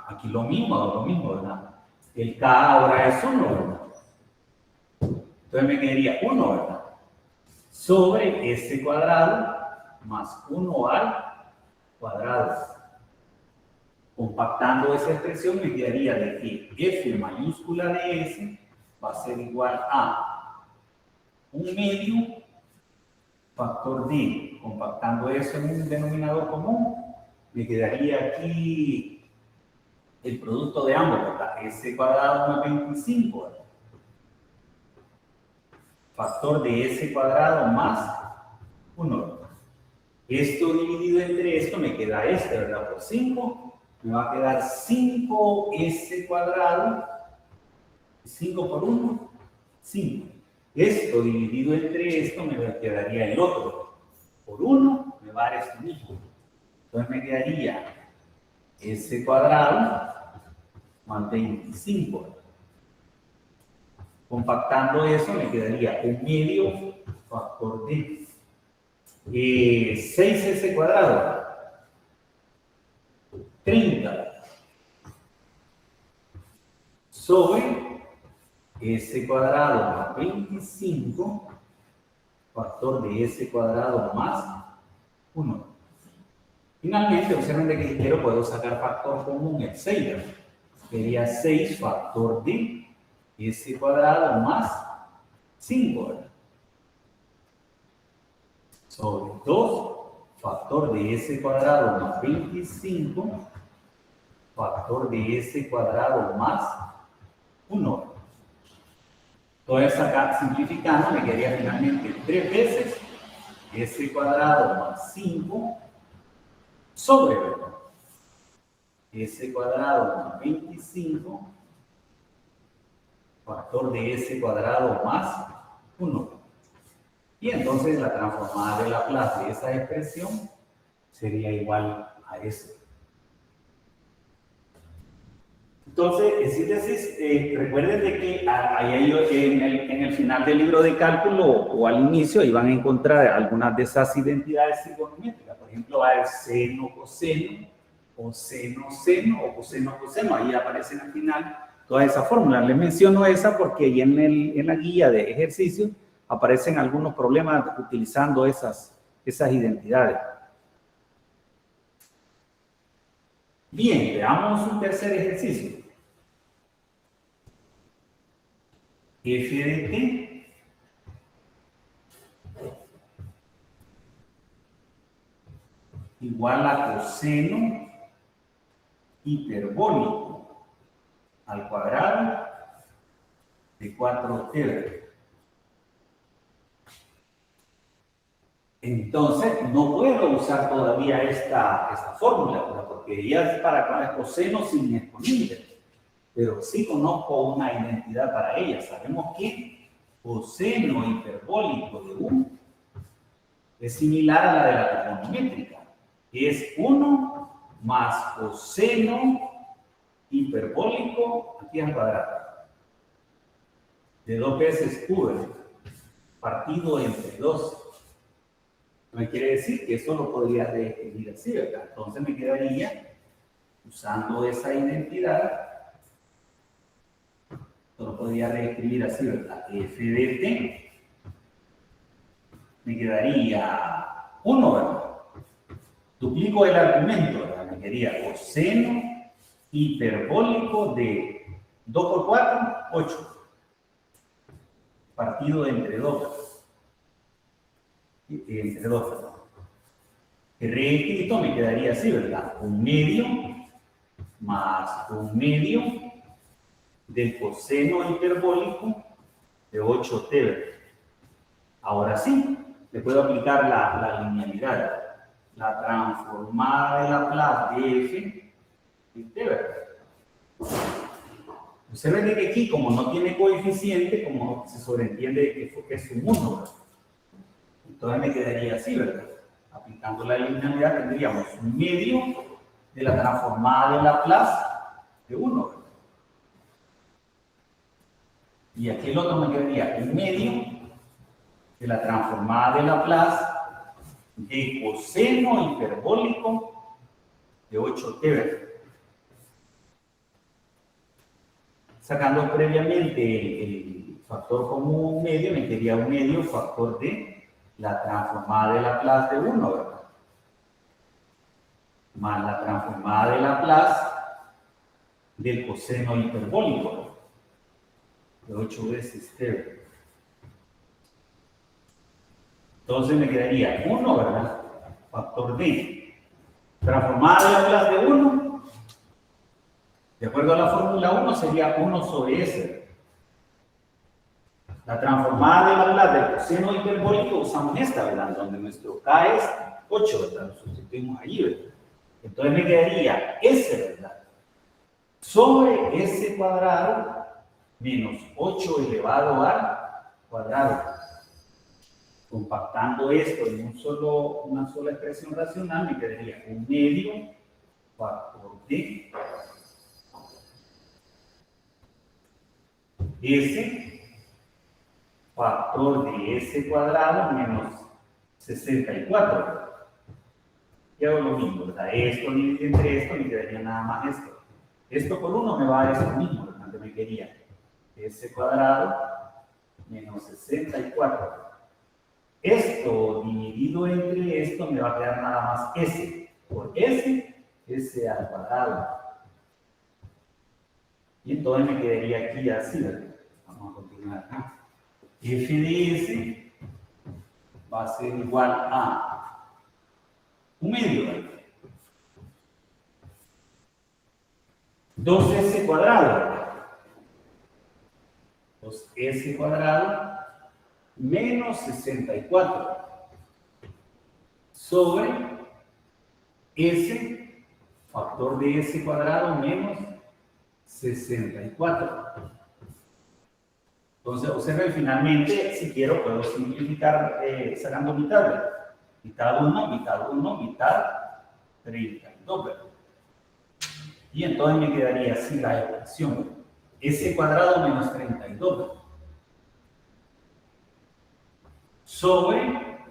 [SPEAKER 1] aquí lo mismo, ¿verdad? El K ahora es 1, ¿verdad? Entonces me quedaría 1, ¿verdad? Sobre s cuadrado más 1 al cuadrado. Compactando esa expresión me quedaría de que f mayúscula de s va a ser igual a 1/2 factor d. Compactando eso en un denominador común, me quedaría aquí el producto de ambos, ¿verdad? S cuadrado más 25, ¿verdad? Factor de s cuadrado más 1, ¿verdad? Esto dividido entre esto me queda este, ¿verdad? Por 5. Me va a quedar 5s cuadrado. 5 por 1, 5. Esto dividido entre esto me quedaría el otro. Por 1 me va a dar esto mismo. Entonces me quedaría s cuadrado más 25. Compactando eso me quedaría 1/2 factor d. 6s cuadrado. 30 sobre s cuadrado más 25 factor de s cuadrado más 1. Finalmente, observen de que si quiero puedo sacar factor común el 6, ¿verdad? Sería 6 factor de s cuadrado más 5, ¿verdad? Sobre 2 factor de s cuadrado más 25 factor de s cuadrado más 1. Entonces acá simplificando me quedaría finalmente 3 veces s cuadrado más 5 sobre, ¿verdad? S cuadrado más 25 factor de s cuadrado más 1. Y entonces la transformada de Laplace de esa expresión sería igual a eso. Entonces, en síntesis, recuerden de que ahí en el final del libro de cálculo o al inicio ahí van a encontrar algunas de esas identidades trigonométricas. Por ejemplo, va a haber seno, coseno, o seno, seno, o coseno, coseno. Ahí aparecen al final toda esa fórmula. Les menciono esa porque ahí en la guía de ejercicio aparecen algunos problemas utilizando esas identidades. Bien, veamos un tercer ejercicio. F de t igual a coseno hiperbólico al cuadrado de 4t. Entonces, no puedo usar todavía esta fórmula, ¿verdad? Porque ya es para coseno sin exponente. Pero sí conozco una identidad para ella. Sabemos que coseno hiperbólico de 1 es similar a la de la trigonométrica. Es 1 más coseno hiperbólico aquí al cuadrado de 2 veces q partido entre 2. Me quiere decir que eso lo podría reescribir así, ¿verdad? Entonces me quedaría, usando esa identidad, lo podría reescribir así, ¿verdad? F de t me quedaría 1, ¿verdad? Duplico el argumento, ¿verdad? Me quedaría coseno hiperbólico de 2 por 4, 8. Partido entre 2. Entre 2, perdón. El reescrito me quedaría así, ¿verdad? 1/2 más 1/2 del coseno hiperbólico de 8t, ¿verdad? Ahora sí, le puedo aplicar la linealidad. La transformada de Laplace de f en t, ¿verdad? Observen que aquí, como no tiene coeficiente, como se sobreentiende que es un 1, ¿verdad? Entonces me quedaría así, ¿verdad? Aplicando la linealidad tendríamos 1/2 de la transformada de Laplace de 1, ¿verdad? Y aquí el otro me quedaría 1/2 de la transformada de Laplace de coseno hiperbólico de 8t, ¿verdad? Sacando previamente el factor común medio, me quedaría 1/2 factor de la transformada de Laplace de 1, ¿verdad? Más la transformada de Laplace del coseno hiperbólico, ¿verdad? De 8 veces t, ¿verdad? Entonces me quedaría 1, ¿verdad? Factor de transformada de Laplace de 1, de acuerdo a la fórmula 1, sería 1 sobre s. La transformada de Laplace del coseno hiperbólico usamos esta, ¿verdad? Donde nuestro k es 8, ¿verdad? Lo sustituimos allí, ¿verdad? Entonces me quedaría s, ¿verdad? Sobre s cuadrado menos 8 elevado al cuadrado. Compactando esto en una sola expresión racional, me quedaría 1/2 factor de s factor de s cuadrado menos 64. Y hago lo mismo, ¿verdad? Esto dividido entre esto, me quedaría nada más esto. Esto por 1 me va a dar esto mismo, ¿verdad? Que me quedaría s cuadrado menos 64. Esto dividido entre esto me va a quedar nada más s. Por s al cuadrado. Y entonces me quedaría aquí así, ¿verdad? Vamos a continuar acá. F de s va a ser igual a 1/2, ¿verdad? 2s cuadrado, ¿verdad? 2s cuadrado menos 64 sobre s factor de s cuadrado menos 64. Entonces, observen, finalmente, si quiero, puedo simplificar sacando mitad, ¿verdad? Mitad 1, mitad 1, mitad 32, ¿verdad? Y entonces me quedaría así la expresión. S cuadrado menos 32, ¿verdad? Sobre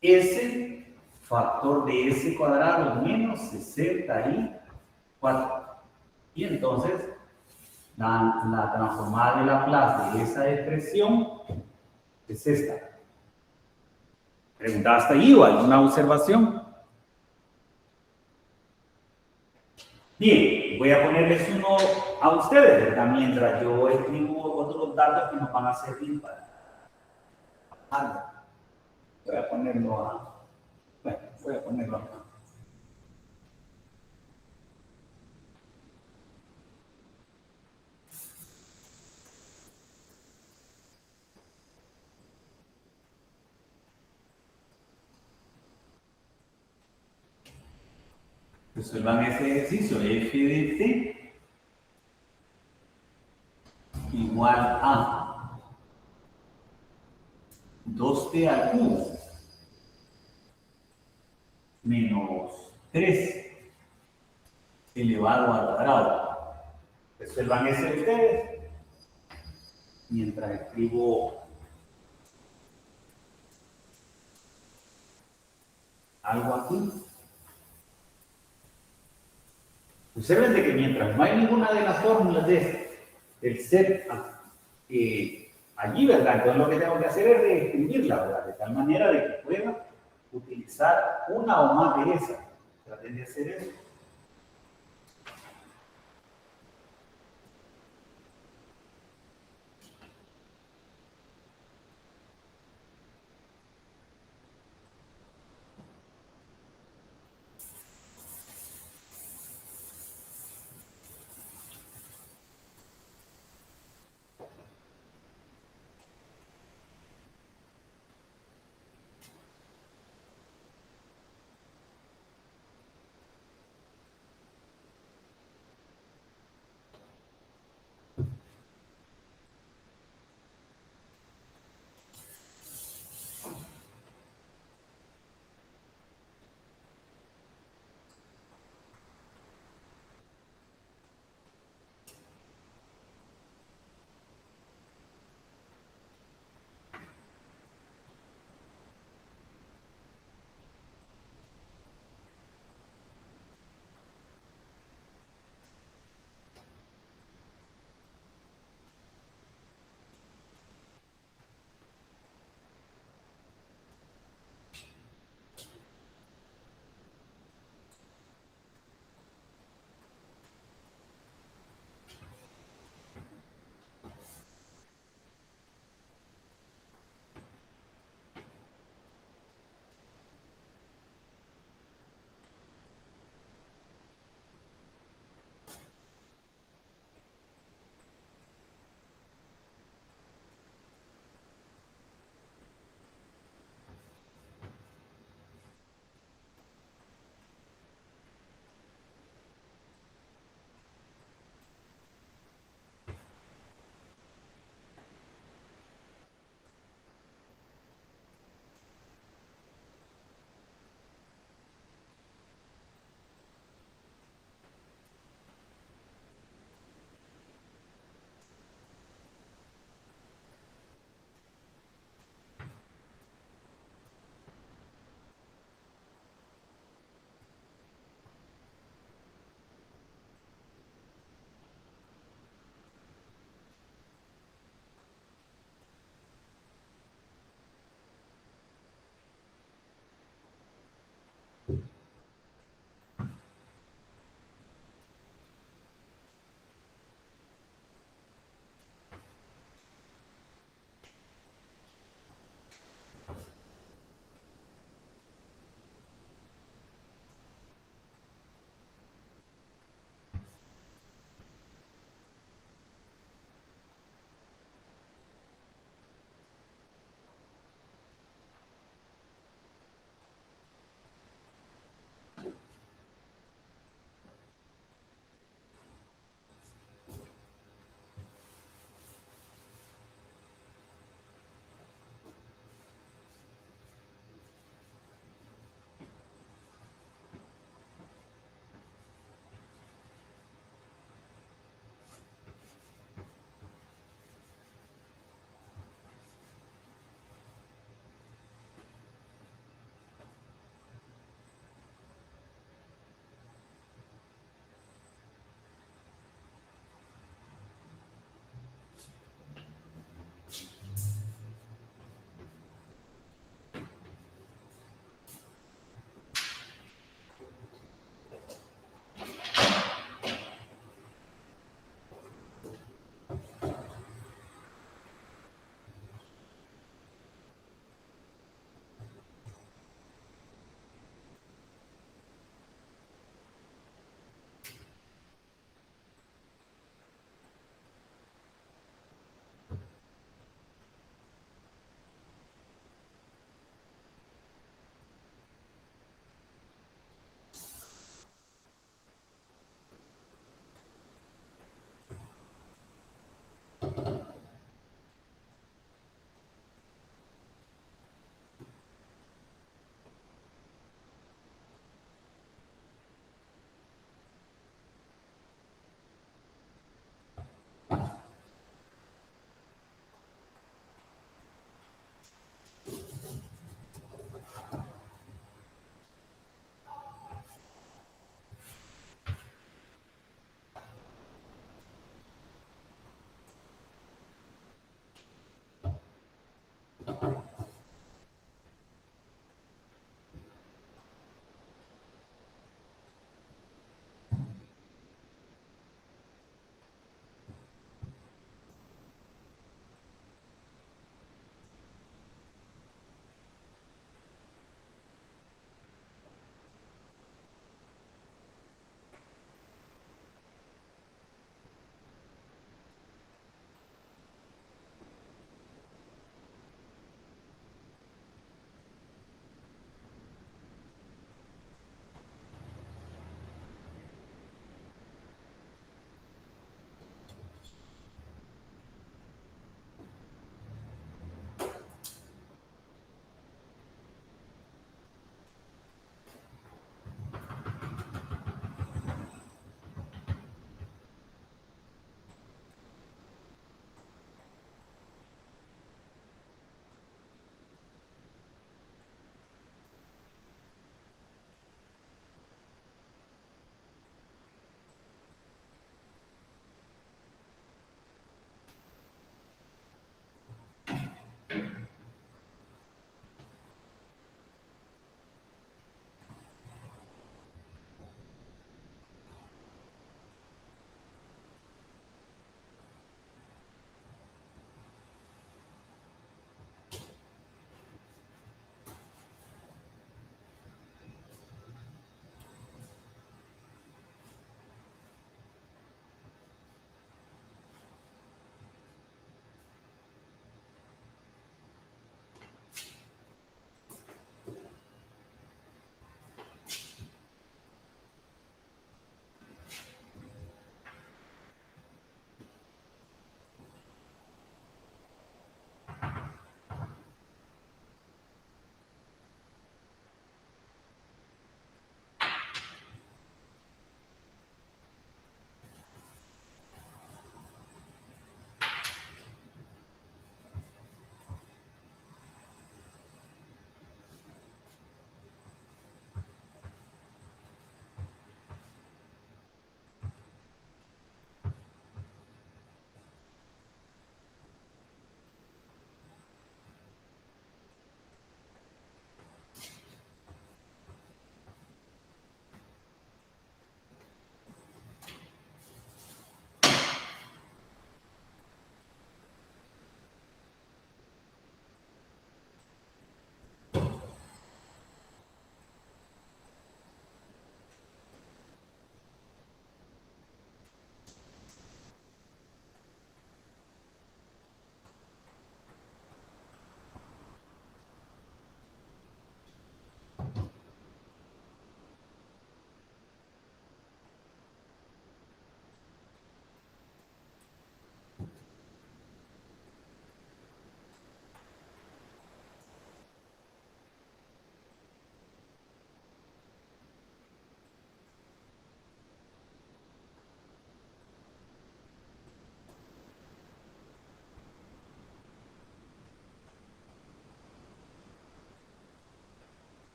[SPEAKER 1] S factor de S cuadrado menos 64. Y entonces La transformada de Laplace de esa expresión es esta. Preguntaba hasta ahí o alguna observación. Bien, voy a ponerles uno a ustedes, ¿verdad? Mientras yo escribo otros datos que nos van a servir para algo. Voy a ponerlo a... Bueno, voy a ponerlo acá. Resuelvan ese ejercicio. F de t igual a 2t al cubo menos 3 elevado al cuadrado. Resuelvan ese ustedes mientras escribo algo aquí. Observen de que mientras no hay ninguna de las fórmulas del set allí, ¿verdad? Entonces lo que tengo que hacer es reescribirla, ¿verdad? De tal manera de que pueda utilizar una o más de esas. Traten de hacer eso.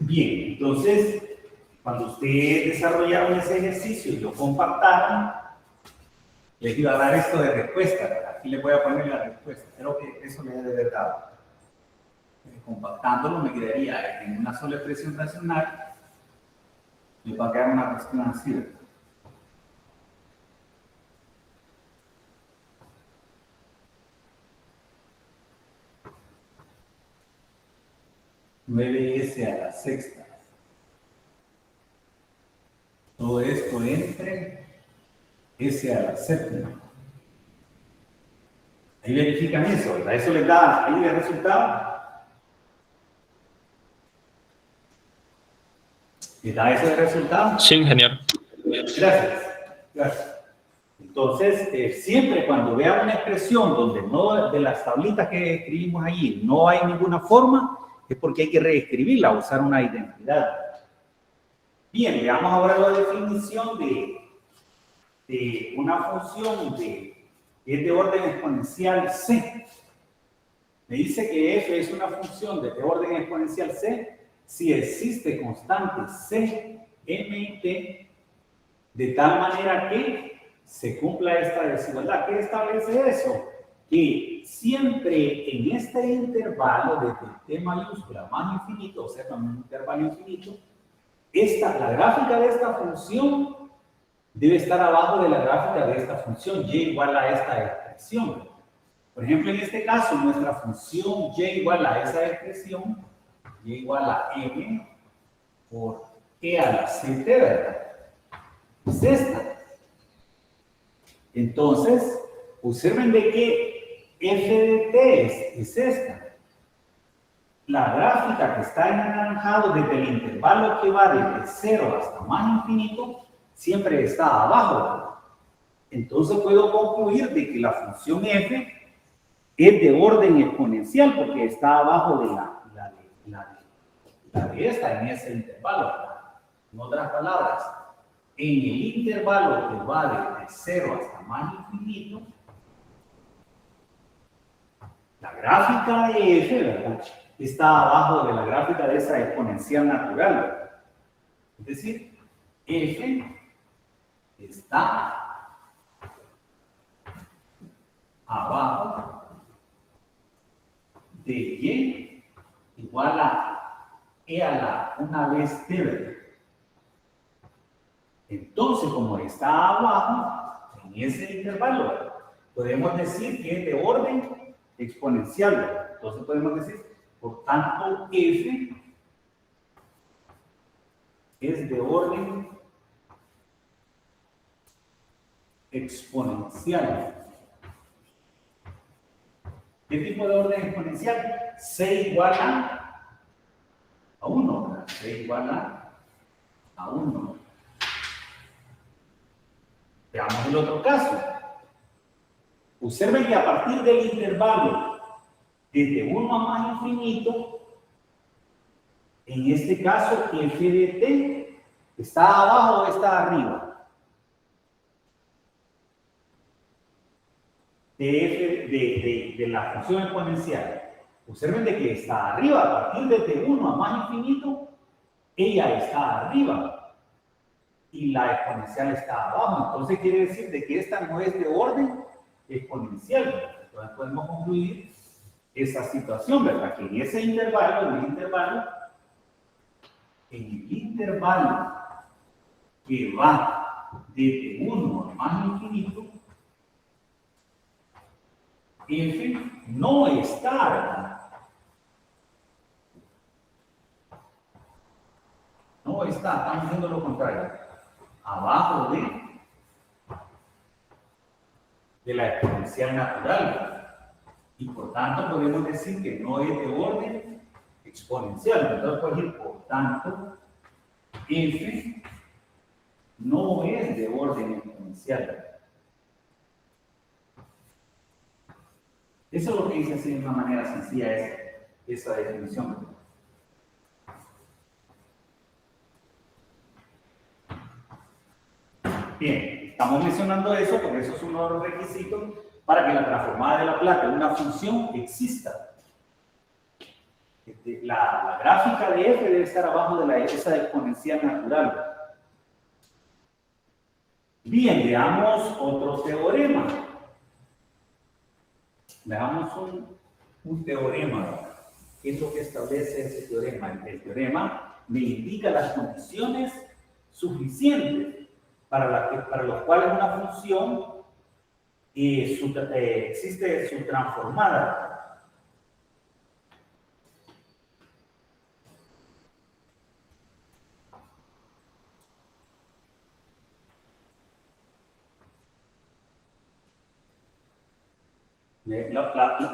[SPEAKER 1] Bien, entonces, cuando ustedes desarrollaron ese ejercicio y lo compactaron, les iba a dar esto de respuesta, ¿verdad? Aquí les voy a poner la respuesta. Creo que eso les debe haber dado. Compactándolo me quedaría en una sola expresión racional. Les va a quedar una cuestión así, ¿verdad? (9s a la sexta). Todo esto entre s a la séptima. Ahí verifican eso, ¿verdad? Eso les da ahí el resultado. ¿Les da eso de resultado?
[SPEAKER 5] Sí, ingeniero.
[SPEAKER 1] Gracias. Gracias. Entonces, siempre cuando vean una expresión donde no, de las tablitas que escribimos allí, no hay ninguna forma, es porque hay que reescribirla, usar una identidad. Bien, veamos ahora la definición de una función que es de orden exponencial c. Me dice que f es una función de orden exponencial c si existe constante c, m y t, de tal manera que se cumpla esta desigualdad. ¿Qué establece eso? Que siempre en este intervalo desde t mayúscula más infinito, o sea, un intervalo infinito, la gráfica de esta función debe estar abajo de la gráfica de esta función y igual a esta expresión. Por ejemplo, en este caso, nuestra función y igual a esa expresión, y igual a m por e a la ct, ¿verdad? Es esta. Entonces, observen de que f de t es esta. La gráfica que está en anaranjado desde el intervalo que va desde 0 hasta más infinito, siempre está abajo. Entonces puedo concluir de que la función f es de orden exponencial porque está abajo de la de esta en ese intervalo. En otras palabras, en el intervalo que va desde 0 hasta más infinito, la gráfica de f, ¿verdad?, está abajo de la gráfica de esa exponencial natural. Es decir, f está abajo de y igual a e a la una vez t. Entonces, como está abajo en ese intervalo, podemos decir que es de orden exponencial. Entonces podemos decir, por tanto, f es de orden exponencial. ¿Qué tipo de orden exponencial? C igual a 1, ¿verdad? C igual a 1. Veamos el otro caso. Observen que a partir del intervalo desde 1 a más infinito, en este caso, f de t está abajo o está arriba. De la función exponencial. Observen de que está arriba, a partir de 1 a más infinito, ella está arriba y la exponencial está abajo. Entonces quiere decir de que esta no es de orden exponencial. Entonces podemos concluir esa situación, ¿verdad? Que en ese intervalo, en el intervalo que va desde 1 a más infinito, f no está, ¿verdad? No está, estamos haciendo lo contrario. Abajo de la exponencial natural. Y por tanto podemos decir que no es de orden exponencial. Entonces podemos decir, por tanto, f no es de orden exponencial. Eso es lo que dice así de una manera sencilla esa definición. Bien, estamos mencionando eso porque eso es uno de los requisitos para que la transformada de Laplace, una función, exista. La gráfica de f debe estar abajo de esa exponencial natural. Bien, veamos otro teorema. Veamos un teorema. ¿Qué es lo que establece ese teorema? El teorema me indica las condiciones suficientes para los cuales una función existe su transformada.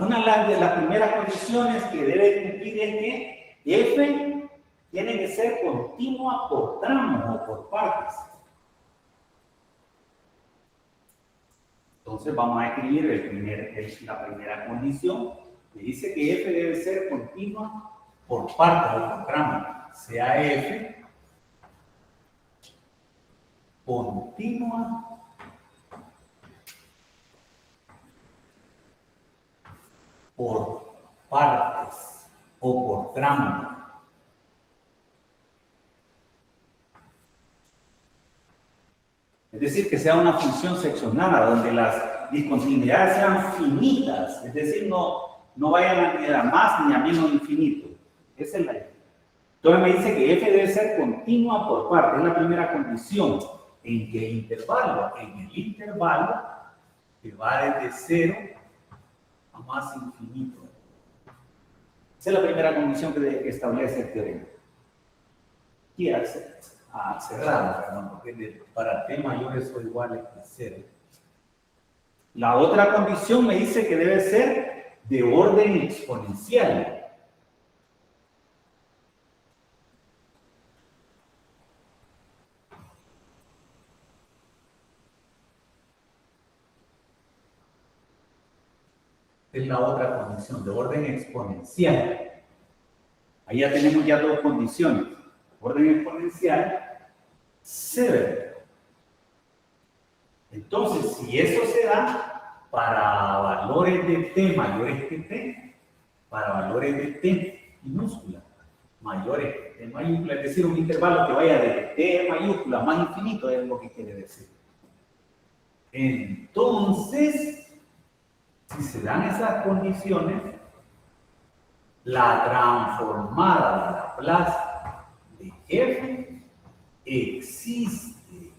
[SPEAKER 1] Una de las primeras condiciones que debe cumplir es que f tiene que ser continua por tramos o por partes. Entonces vamos a escribir la primera condición que dice que f debe ser continua por partes o por tramos. Sea f continua por partes o por tramos. Es decir, que sea una función seccionada donde las discontinuidades sean finitas, es decir, no vayan ni a más ni a menos infinito. Esa es la idea. Entonces me dice que f debe ser continua por parte, es la primera condición. ¿En qué intervalo? En el intervalo que va desde 0 a más infinito. Esa es la primera condición que establece el teorema. ¿Qué hace? Cerrado, perdón, porque para t mayores o iguales a 0. La otra condición me dice que debe ser de orden exponencial. Es la otra condición, de orden exponencial. Ahí ya tenemos ya dos condiciones. Orden exponencial, 0. Entonces, si eso se da para valores de t mayores que t, para valores de t minúscula mayores que t mayúscula, es decir, un intervalo que vaya de t mayúscula más infinito, es lo que quiere decir. Entonces, si se dan esas condiciones, la transformada de Laplace de f existe.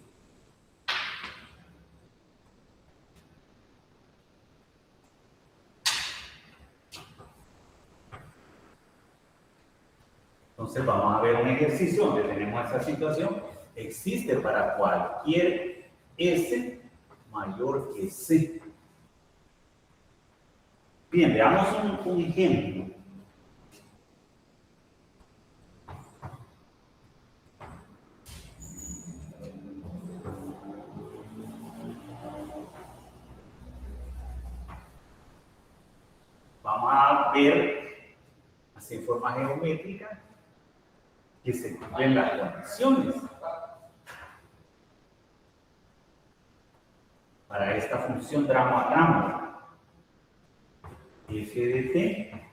[SPEAKER 1] Entonces vamos a ver un ejercicio donde tenemos esa situación. Existe para cualquier s mayor que c. Bien, veamos un ejemplo. Vamos a ver, así en forma geométrica, que se cumplen las condiciones para esta función tramo a tramo. F de t,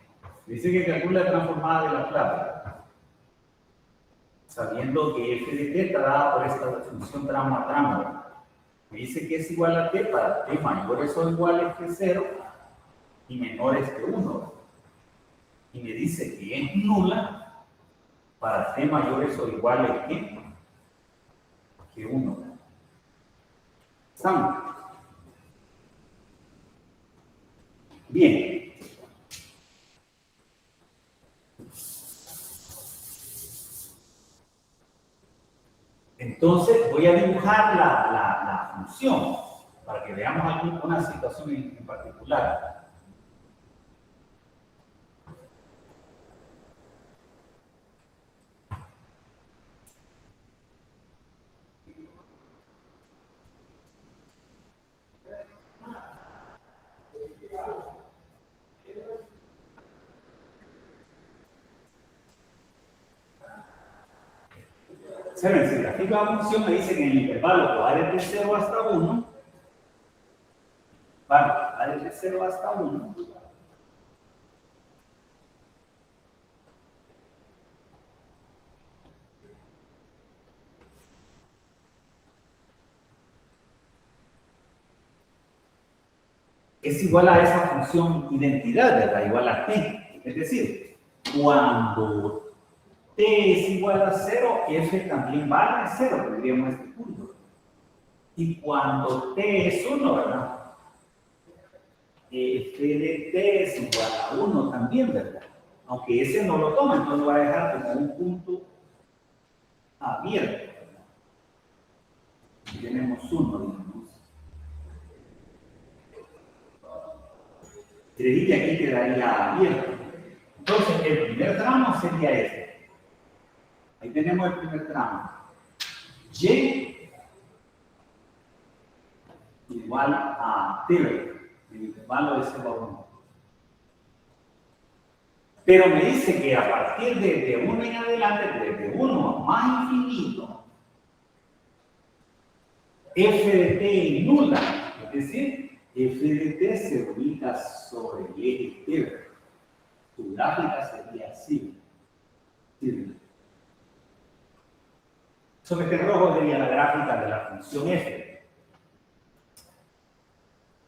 [SPEAKER 1] dice que calcula la transformada de Laplace, sabiendo que f de t está dada por esta función tramo a tramo. Me dice que es igual a t para t mayores o iguales que 0 y menores que 1. Y me dice que es nula para t mayores o iguales que 1. ¿Estamos? Bien. Entonces voy a dibujar la función para que veamos una situación en particular. ¿Saben? Si la función me dice que en el intervalo que va desde 0 hasta 1, va desde 0 hasta 1, es igual a esa función identidad, ¿verdad? Igual a t. Es decir, cuando t es igual a 0, f también vale 0, tendríamos este punto. Y cuando t es 1, ¿verdad? F de t es igual a 1 también, ¿verdad? Aunque ese no lo toma, entonces lo va a dejar como un punto abierto, ¿verdad? Y tenemos 1, digamos. Creí que aquí quedaría abierto. Entonces, el primer tramo sería este. Ahí tenemos el primer tramo. Y igual a t, el intervalo de 0 a 1. Pero me dice que a partir de 1 en adelante, desde 1 más infinito, f de t nula, es decir, f de t se ubica sobre el eje t. Tu gráfica sería así. ¿Sí? Sobre este rojo sería la gráfica de la función f.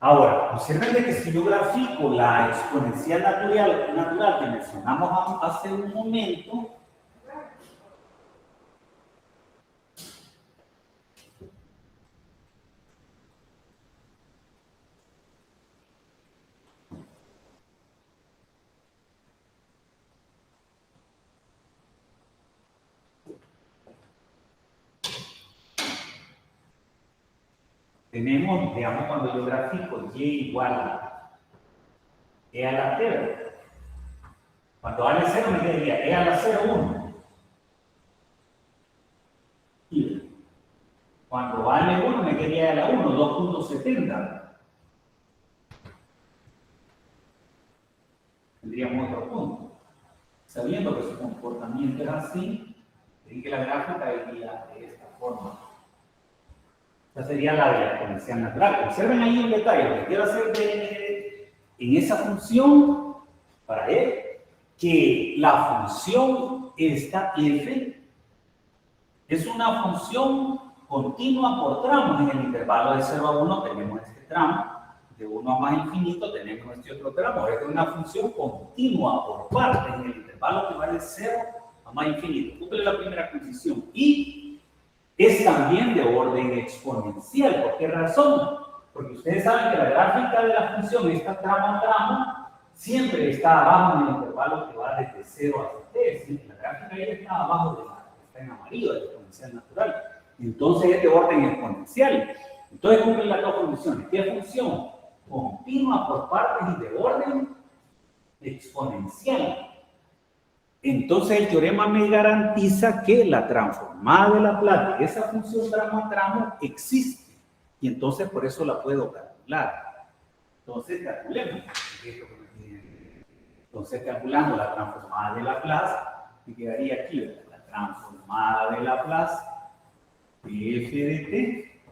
[SPEAKER 1] Ahora, observen que si yo grafico la exponencial natural que mencionamos hace un momento, tenemos, digamos, cuando yo grafico y igual a e a la t, cuando vale 0 me quedaría e a la 0, 1. Y cuando vale 1 me quedaría e a la 1, 2.70. Tendríamos otro punto. Sabiendo que su comportamiento es así, que la gráfica iría de esta forma. Esta sería la de la exponencial natural. Observen ahí un detalle, lo que quiero hacer en esa función, para él, que la función esta f es una función continua por tramos. En el intervalo de 0 a 1 tenemos este tramo, de 1 a más infinito tenemos este otro tramo. Es una función continua por partes en el intervalo que va de 0 a más infinito. Cumple la primera condición. Y es también de orden exponencial. ¿Por qué razón? Porque ustedes saben que la gráfica de la función, esta tramo a tramo, siempre está abajo en el intervalo que va desde 0 hasta t. Es decir, la gráfica ahí está abajo de la, está en amarillo, de la exponencial natural. Entonces es de orden exponencial. Entonces cumplen las dos condiciones. ¿Qué función? Continua por partes y de orden exponencial. Entonces el teorema me garantiza que la transformada de Laplace, esa función tramo a tramo, existe. Y entonces por eso la puedo calcular. Entonces calculemos. Entonces calculando la transformada de Laplace, me quedaría aquí, ¿verdad? La transformada de Laplace de f de t.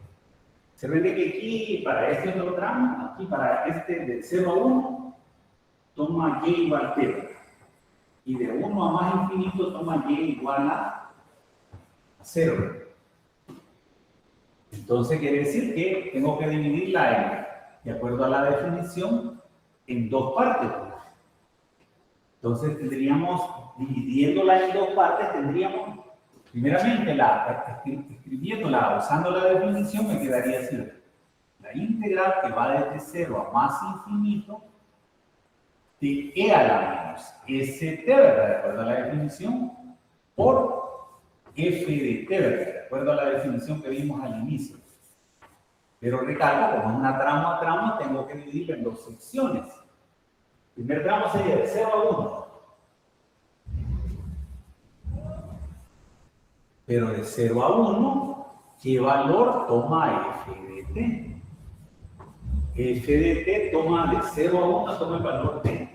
[SPEAKER 1] Se ve que aquí, para este otro tramo, aquí para este de 0 a 1, toma y igual a t. Y de 1 a más infinito toma y igual a 0. Entonces quiere decir que tengo que dividirla de acuerdo a la definición en dos partes. Entonces tendríamos, dividiéndola en dos partes, tendríamos, primeramente, escribiéndola usando la definición, me quedaría así. La integral que va desde 0 a más infinito de e a la menos st, ¿verdad? De acuerdo a la definición, por f de t, ¿verdad? De acuerdo a la definición que vimos al inicio. Pero recalco, como es una tramo a tramo, tengo que dividirlo en dos secciones. El primer tramo sería de 0 a 1. Pero de 0 a 1, ¿qué valor toma f de t? F de t toma de 0 a 1, toma el valor de t.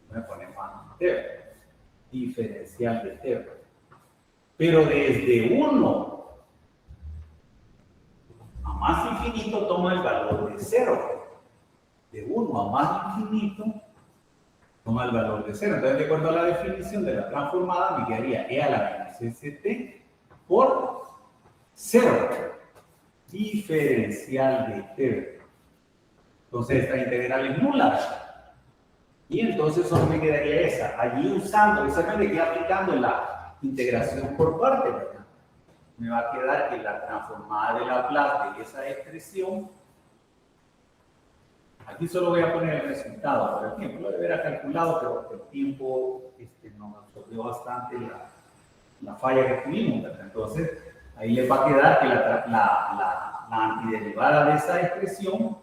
[SPEAKER 1] Voy a poner más t, diferencial de t. Pero desde 1 a más infinito toma el valor de 0. De 1 a más infinito toma el valor de 0. Entonces, de acuerdo a la definición de la transformada, me quedaría e a la menos st por 0. diferencial de t. Entonces esta integral es nula. Y entonces solo me quedaría esa. Allí usando, exactamente que aplicando la integración por parte, ¿verdad? Me va a quedar que la transformada de Laplace de esa expresión, aquí solo voy a poner el resultado por el tiempo, lo debería haber calculado, pero el tiempo nos absorbió bastante la falla que tuvimos, ¿verdad? Entonces, ahí les va a quedar que la antiderivada de esa expresión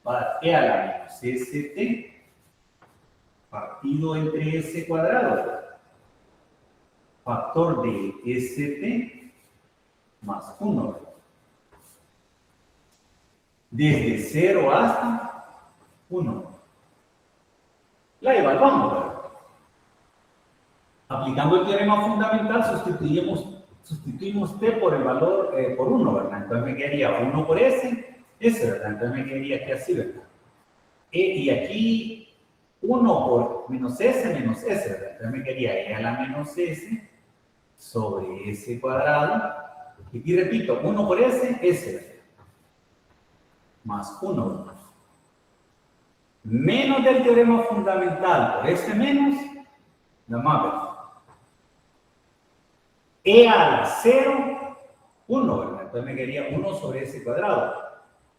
[SPEAKER 1] va a dar e a la menos st partido entre s cuadrado, factor de st más 1. Desde 0 hasta 1. La evaluamos, ¿verdad? Aplicando el teorema fundamental, sustituimos t por el valor por 1, ¿verdad? Entonces me quedaría 1 por s, ¿verdad? Entonces me quedaría que así, ¿verdad? Y aquí 1 por menos s, ¿verdad? Entonces me quedaría e a la menos s sobre s cuadrado. Y aquí repito, 1 por s, ¿verdad? Más 1, ¿verdad? Menos del teorema fundamental por este menos, la más, ¿verdad? E a la 0, 1, ¿verdad? Entonces me quedaría 1 sobre s cuadrado.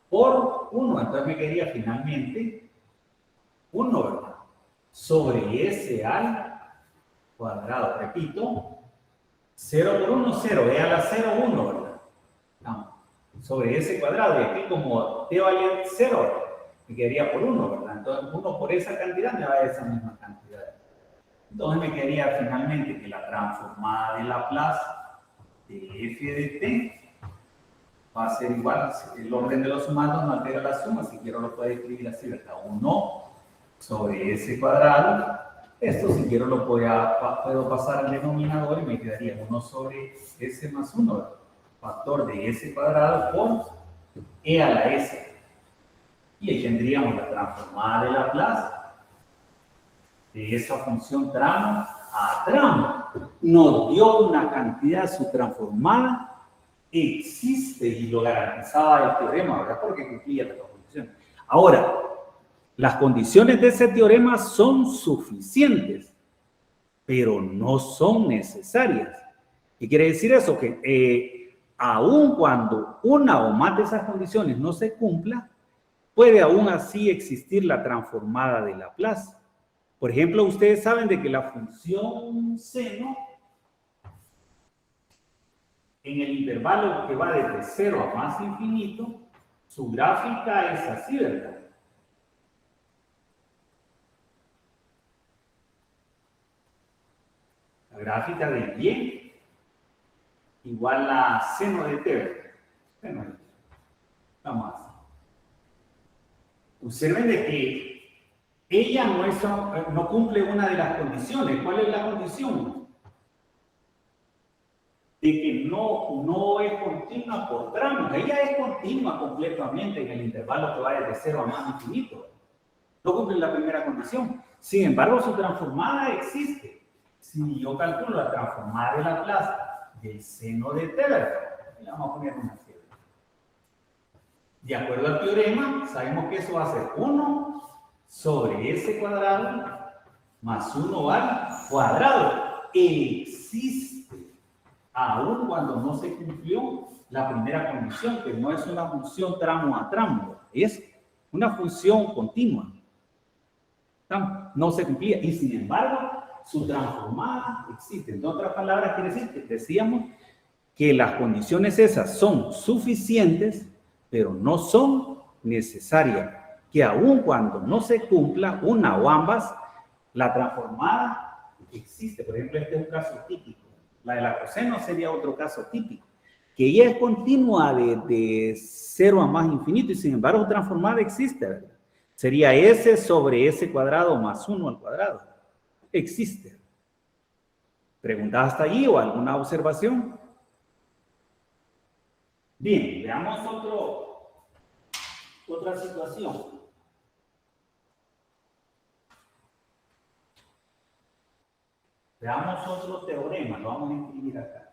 [SPEAKER 1] Por 1, entonces me quedaría finalmente 1, ¿verdad? Sobre s al cuadrado. Repito, 0 por 1, 0. E a la 0, 1, ¿verdad? No. Sobre s cuadrado. Y aquí como t vale 0, ¿verdad? Me quedaría por 1, ¿verdad? Entonces 1 por esa cantidad me va a dar esa misma cantidad. Entonces me quedaría finalmente que la transformada de Laplace de f de t va a ser igual, el orden de los sumandos no altera la suma, si quiero lo puedo escribir así, ¿verdad? 1 sobre s cuadrado, esto si quiero lo puedo pasar al denominador y me quedaría 1 sobre s más 1, ¿verdad? Factor de s cuadrado por e a la s. Y ahí tendríamos la transformada de Laplace de esa función tramo a tramo. Nos dio una cantidad, su transformada existe y lo garantizaba el teorema, ¿verdad? Porque cumplía las dos condiciones. Ahora, las condiciones de ese teorema son suficientes, pero no son necesarias. ¿Qué quiere decir eso? Que aun cuando una o más de esas condiciones no se cumpla, puede aún así existir la transformada de Laplace. Por ejemplo, ustedes saben de que la función seno en el intervalo que va desde 0 a más infinito, su gráfica es así, ¿verdad? La gráfica de y igual a seno de t, ¿verdad? Seno de t. Vamos a hacer. Observen de que ella no cumple una de las condiciones. ¿Cuál es la condición? De que no es continua por tramos. Ella es continua completamente en el intervalo que va desde 0 a más infinito. No cumple la primera condición. Sin embargo, su transformada existe. Si yo calculo la transformada de Laplace del seno de t, ¿verdad? Le vamos a poner una serie. De acuerdo al teorema, sabemos que eso va a ser 1 sobre s cuadrado más 1 al cuadrado. Existe, aun cuando no se cumplió la primera condición, que no es una función tramo a tramo, es una función continua. No se cumplía y sin embargo su transformada existe. En otras palabras, quiere decir que decíamos que las condiciones esas son suficientes, pero no son necesarias, que aun cuando no se cumpla una o ambas, la transformada existe. Por ejemplo, este es un caso típico. La de la coseno sería otro caso típico, que ella es continua de 0 a más infinito y sin embargo transformada existe, ¿verdad? Sería s sobre s cuadrado más 1 al cuadrado. Existe. ¿Pregunta hasta allí o alguna observación? Bien, veamos otra situación. Veamos otro teorema, lo vamos a escribir acá.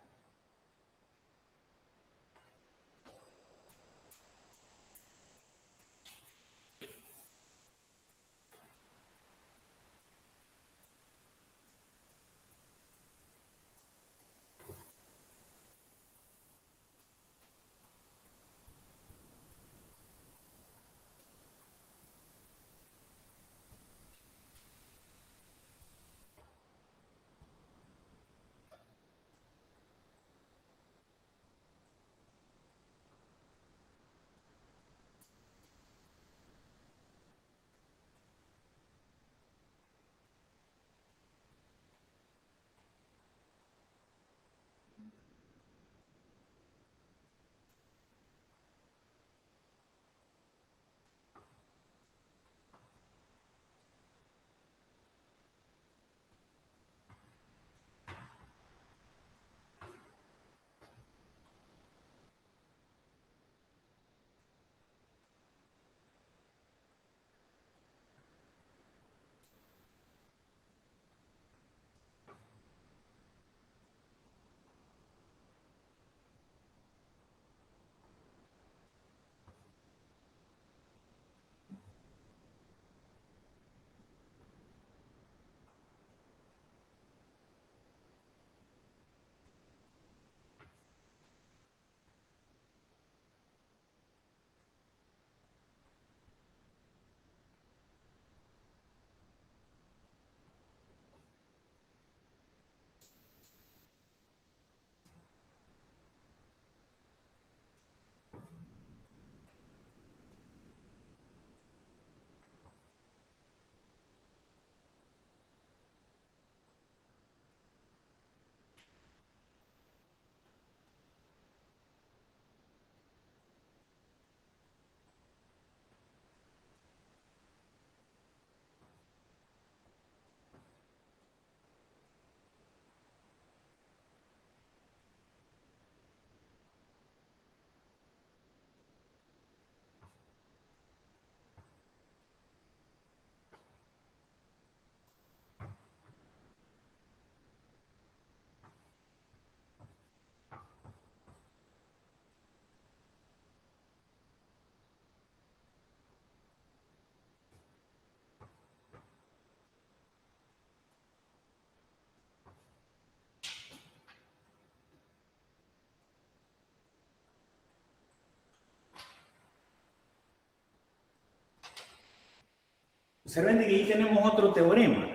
[SPEAKER 1] Observen que ahí tenemos otro teorema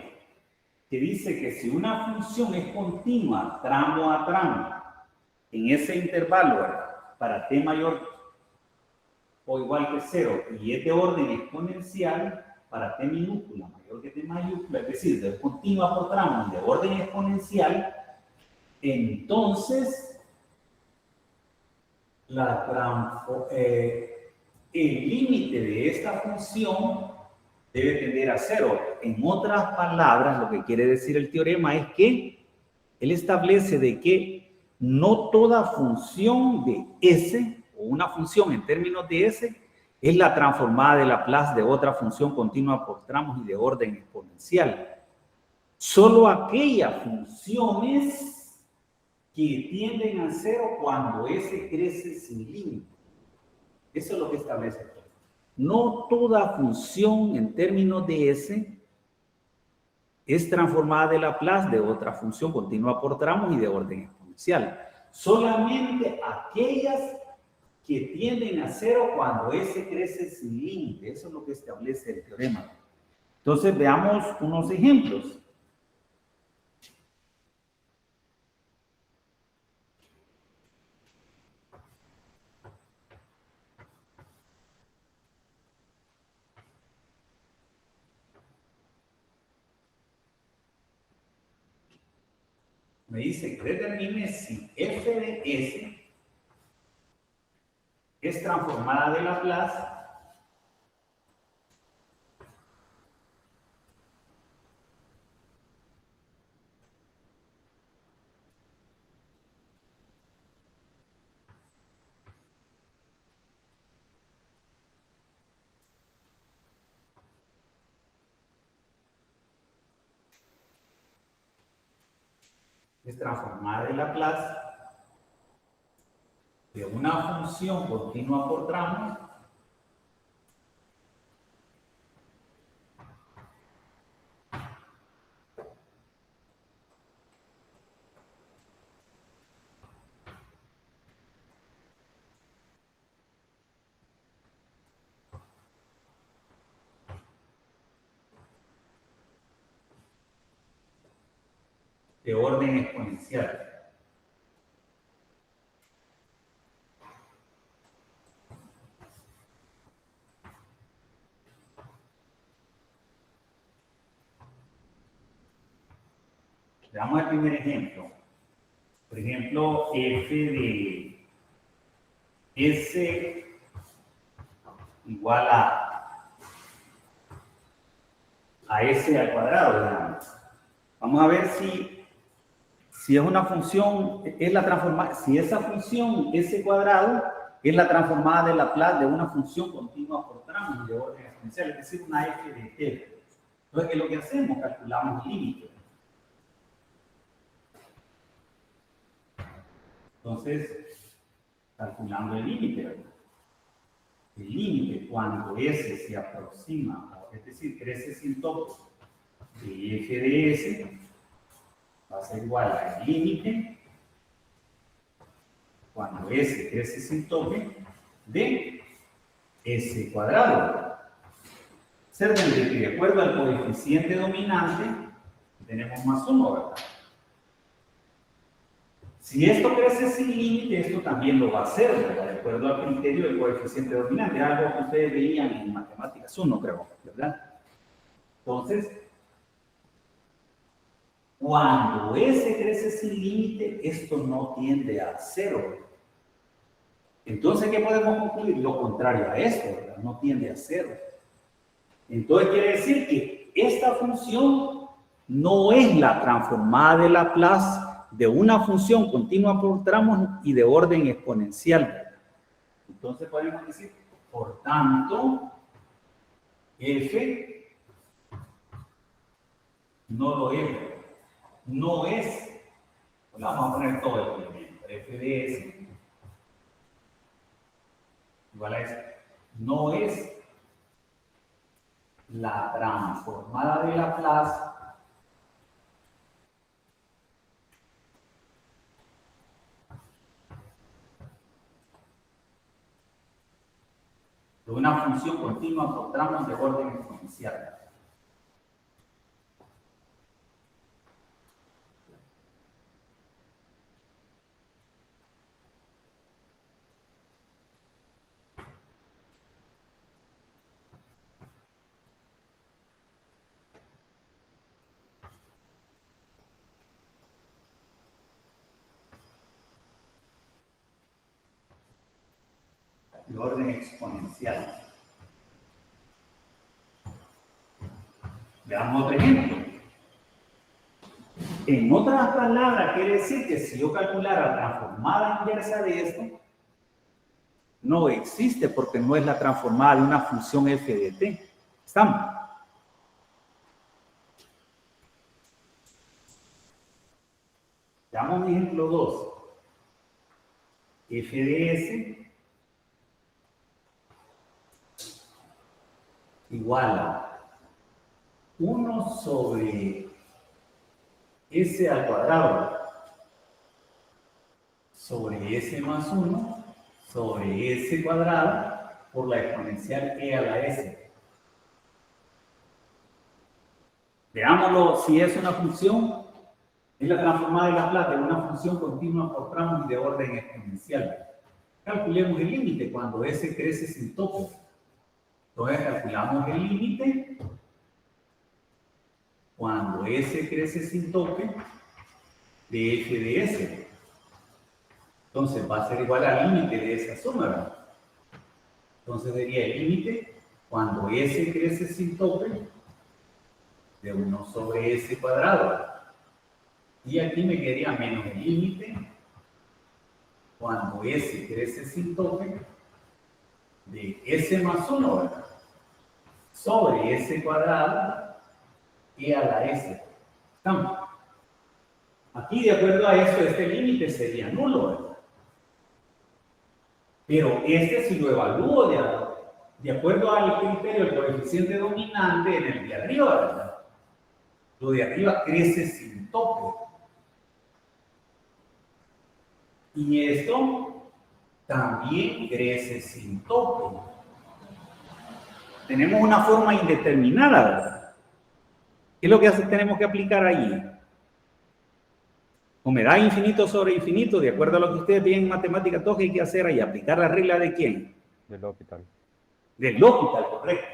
[SPEAKER 1] que dice que si una función es continua tramo a tramo en ese intervalo, ¿verdad?, para t mayor o igual que 0 y es de orden exponencial para t minúscula mayor que t mayúscula, es decir, de continua por tramo y de orden exponencial, entonces el límite de esta función debe tender a 0. En otras palabras, lo que quiere decir el teorema es que él establece de que no toda función de S, o una función en términos de S, es la transformada de Laplace de otra función continua por tramos y de orden exponencial. Solo aquellas funciones que tienden a 0 cuando S crece sin límite. Eso es lo que establece el teorema. No toda función en términos de S es transformada de Laplace de otra función continua por tramos y de orden exponencial. Solamente aquellas que tienden a 0 cuando S crece sin límite. Eso es lo que establece el teorema. Entonces, veamos unos ejemplos. Me dice que determine si f de S es transformada de Laplace de una función continua por tramos de orden exponencial. Veamos el primer ejemplo. Por ejemplo, f de S igual a S al cuadrado, digamos. Vamos a ver si es una función, es la transformada, si esa función, S cuadrado, es la transformada de Laplace de una función continua por tramos de orden exponencial, es decir, una f de t. Entonces, ¿qué es lo que hacemos? Calculamos el límite. Entonces, calculando el límite, ¿verdad? El límite cuando S se aproxima, es decir, crece sin tope de f de S, va a ser igual al límite cuando S crece sin tope de S cuadrado. Observen que de acuerdo al coeficiente dominante tenemos más 1, ¿verdad? Si esto crece sin límite, esto también lo va a hacer, ¿verdad? De acuerdo al criterio del coeficiente dominante, algo que ustedes veían en matemáticas 1, creo, ¿verdad? Entonces, cuando S crece sin límite, esto no tiende a 0. Entonces, ¿qué podemos concluir? Lo contrario a esto, ¿verdad? No tiende a 0. Entonces, quiere decir que esta función no es la transformada de Laplace de una función continua por tramos y de orden exponencial, ¿verdad? Entonces, podemos decir, por tanto, f no lo es, ¿verdad? No es, vamos a poner todo el elemento, f de S igual a esto, no es la transformada de Laplace de una función continua por tramos de orden exponencial. de orden exponencial. Veamos otro ejemplo. En otras palabras, quiere decir que si yo calculara la transformada inversa de esto, no existe porque no es la transformada de una función f de t. ¿Estamos? Damos ejemplo 2. F de s igual a 1 sobre s al cuadrado sobre s más 1 sobre s cuadrado por la exponencial e a la s. Veámoslo si es una función, es la transformada de Laplace de una función continua por tramos y de orden exponencial. Calculemos el límite cuando s crece sin tope. Entonces calculamos el límite cuando s crece sin tope de f de s. Entonces va a ser igual al límite de esa suma, ¿verdad? Entonces sería el límite cuando s crece sin tope de 1 sobre s cuadrado. Y aquí me quedaría menos el límite cuando s crece sin tope de s más 1, ¿verdad? Sobre s cuadrado y a la s. ¿Estamos? Aquí, de acuerdo a eso, este límite sería nulo, ¿verdad? Pero este, si lo evalúo de acuerdo al criterio del coeficiente dominante en el de arriba, ¿verdad? Lo de arriba crece sin tope. Y esto también crece sin tope. Tenemos una forma indeterminada, ¿verdad? ¿Qué es lo que tenemos que aplicar ahí? O me da infinito sobre infinito, de acuerdo a lo que ustedes ven en matemáticas, todo hay que hacer ahí, aplicar la regla de quién?
[SPEAKER 4] Del hospital.
[SPEAKER 1] Del hospital, correcto.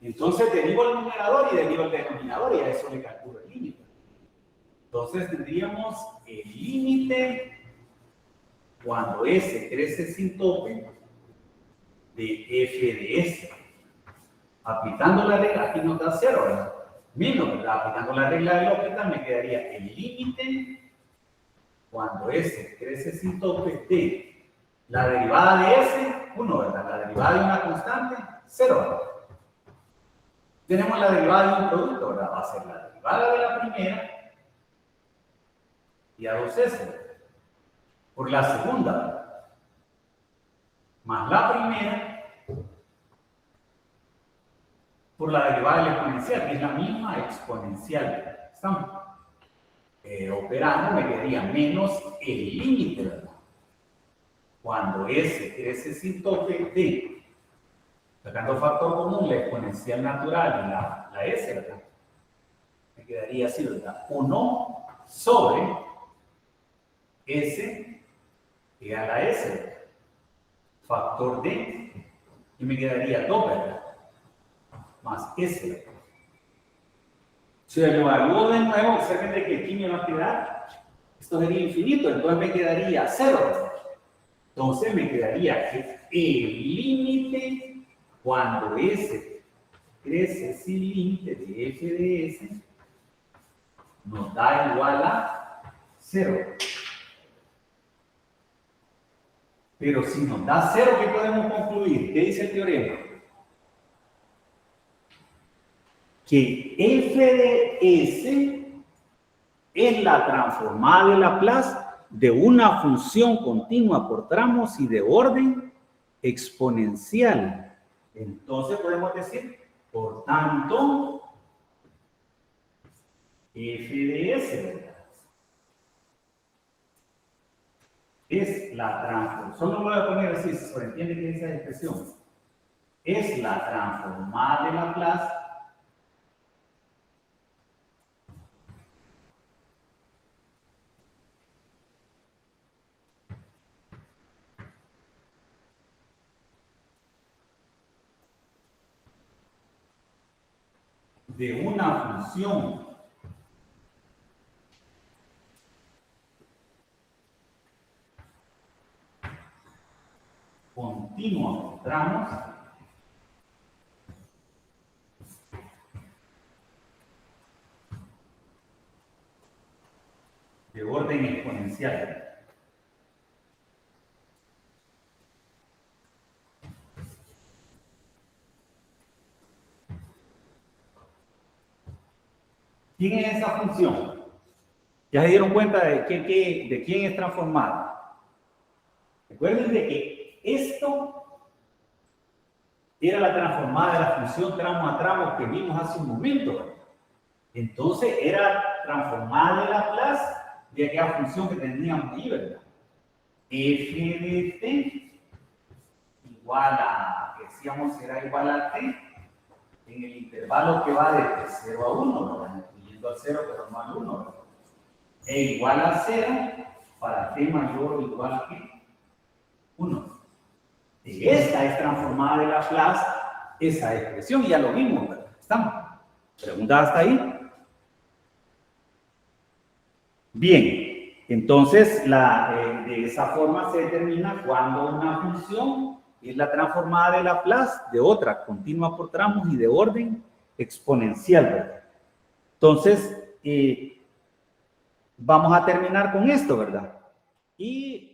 [SPEAKER 1] Entonces derivo el numerador y derivo el denominador y a eso le calculo el límite. Entonces tendríamos el límite cuando s crece sin tope de f de s. Aplicando la regla, aquí nos da 0, ¿verdad? Menos, ¿verdad? Aplicando la regla del hospital me quedaría el límite cuando s crece sin tope de la derivada de s, 1, ¿verdad? La derivada de una constante, 0, ¿verdad? Tenemos la derivada de un producto, ¿verdad? Va a ser la derivada de la primera y a 2s por la segunda, ¿verdad? Más la primera por la derivada de la exponencial, que es la misma exponencial. ¿Estamos? Operando me quedaría menos el límite, ¿verdad? Cuando s crece sin tope de, sacando factor común, la exponencial natural y la s, ¿verdad? Me quedaría así, ¿verdad? 1 sobre s y a la s, ¿verdad? Factor d, y me quedaría 2, ¿verdad? Más s, ¿verdad? Si lo evalúo de nuevo, observen de que aquí me va a quedar, esto sería infinito, entonces me quedaría 0, ¿verdad? Entonces me quedaría que el límite cuando s crece sin límite de f de s nos da igual a 0. Pero si nos da 0, ¿qué podemos concluir? ¿Qué dice el teorema? Que f de s es la transformada de Laplace de una función continua por tramos y de orden exponencial. Entonces podemos decir, por tanto, f de s, ¿verdad? Es la transformación, solo lo voy a poner así, se sobreentiende que esa expresión es la transformada de Laplace de una función continua continua por tramos de orden exponencial. ¿Quién es esa función? ¿Ya se dieron cuenta de quién es transformada? Recuerden de que esto era la transformada de la función tramo a tramo que vimos hace un momento. Entonces era transformada de Laplace de aquella función que teníamos ahí, ¿verdad? F de t igual a, que decíamos será igual a t en el intervalo que va de 0 a 1, ¿verdad? Incluyendo al 0 pero no al 1, ¿verdad? E igual a 0 para t mayor o igual a 1. Esta es transformada de Laplace, esa expresión, ya lo vimos, ¿verdad? ¿Estamos? ¿Pregunta hasta ahí? Bien, entonces de esa forma se determina cuando una función es la transformada de Laplace de otra, continua por tramos y de orden exponencial, ¿verdad? Entonces, vamos a terminar con esto, ¿verdad? Y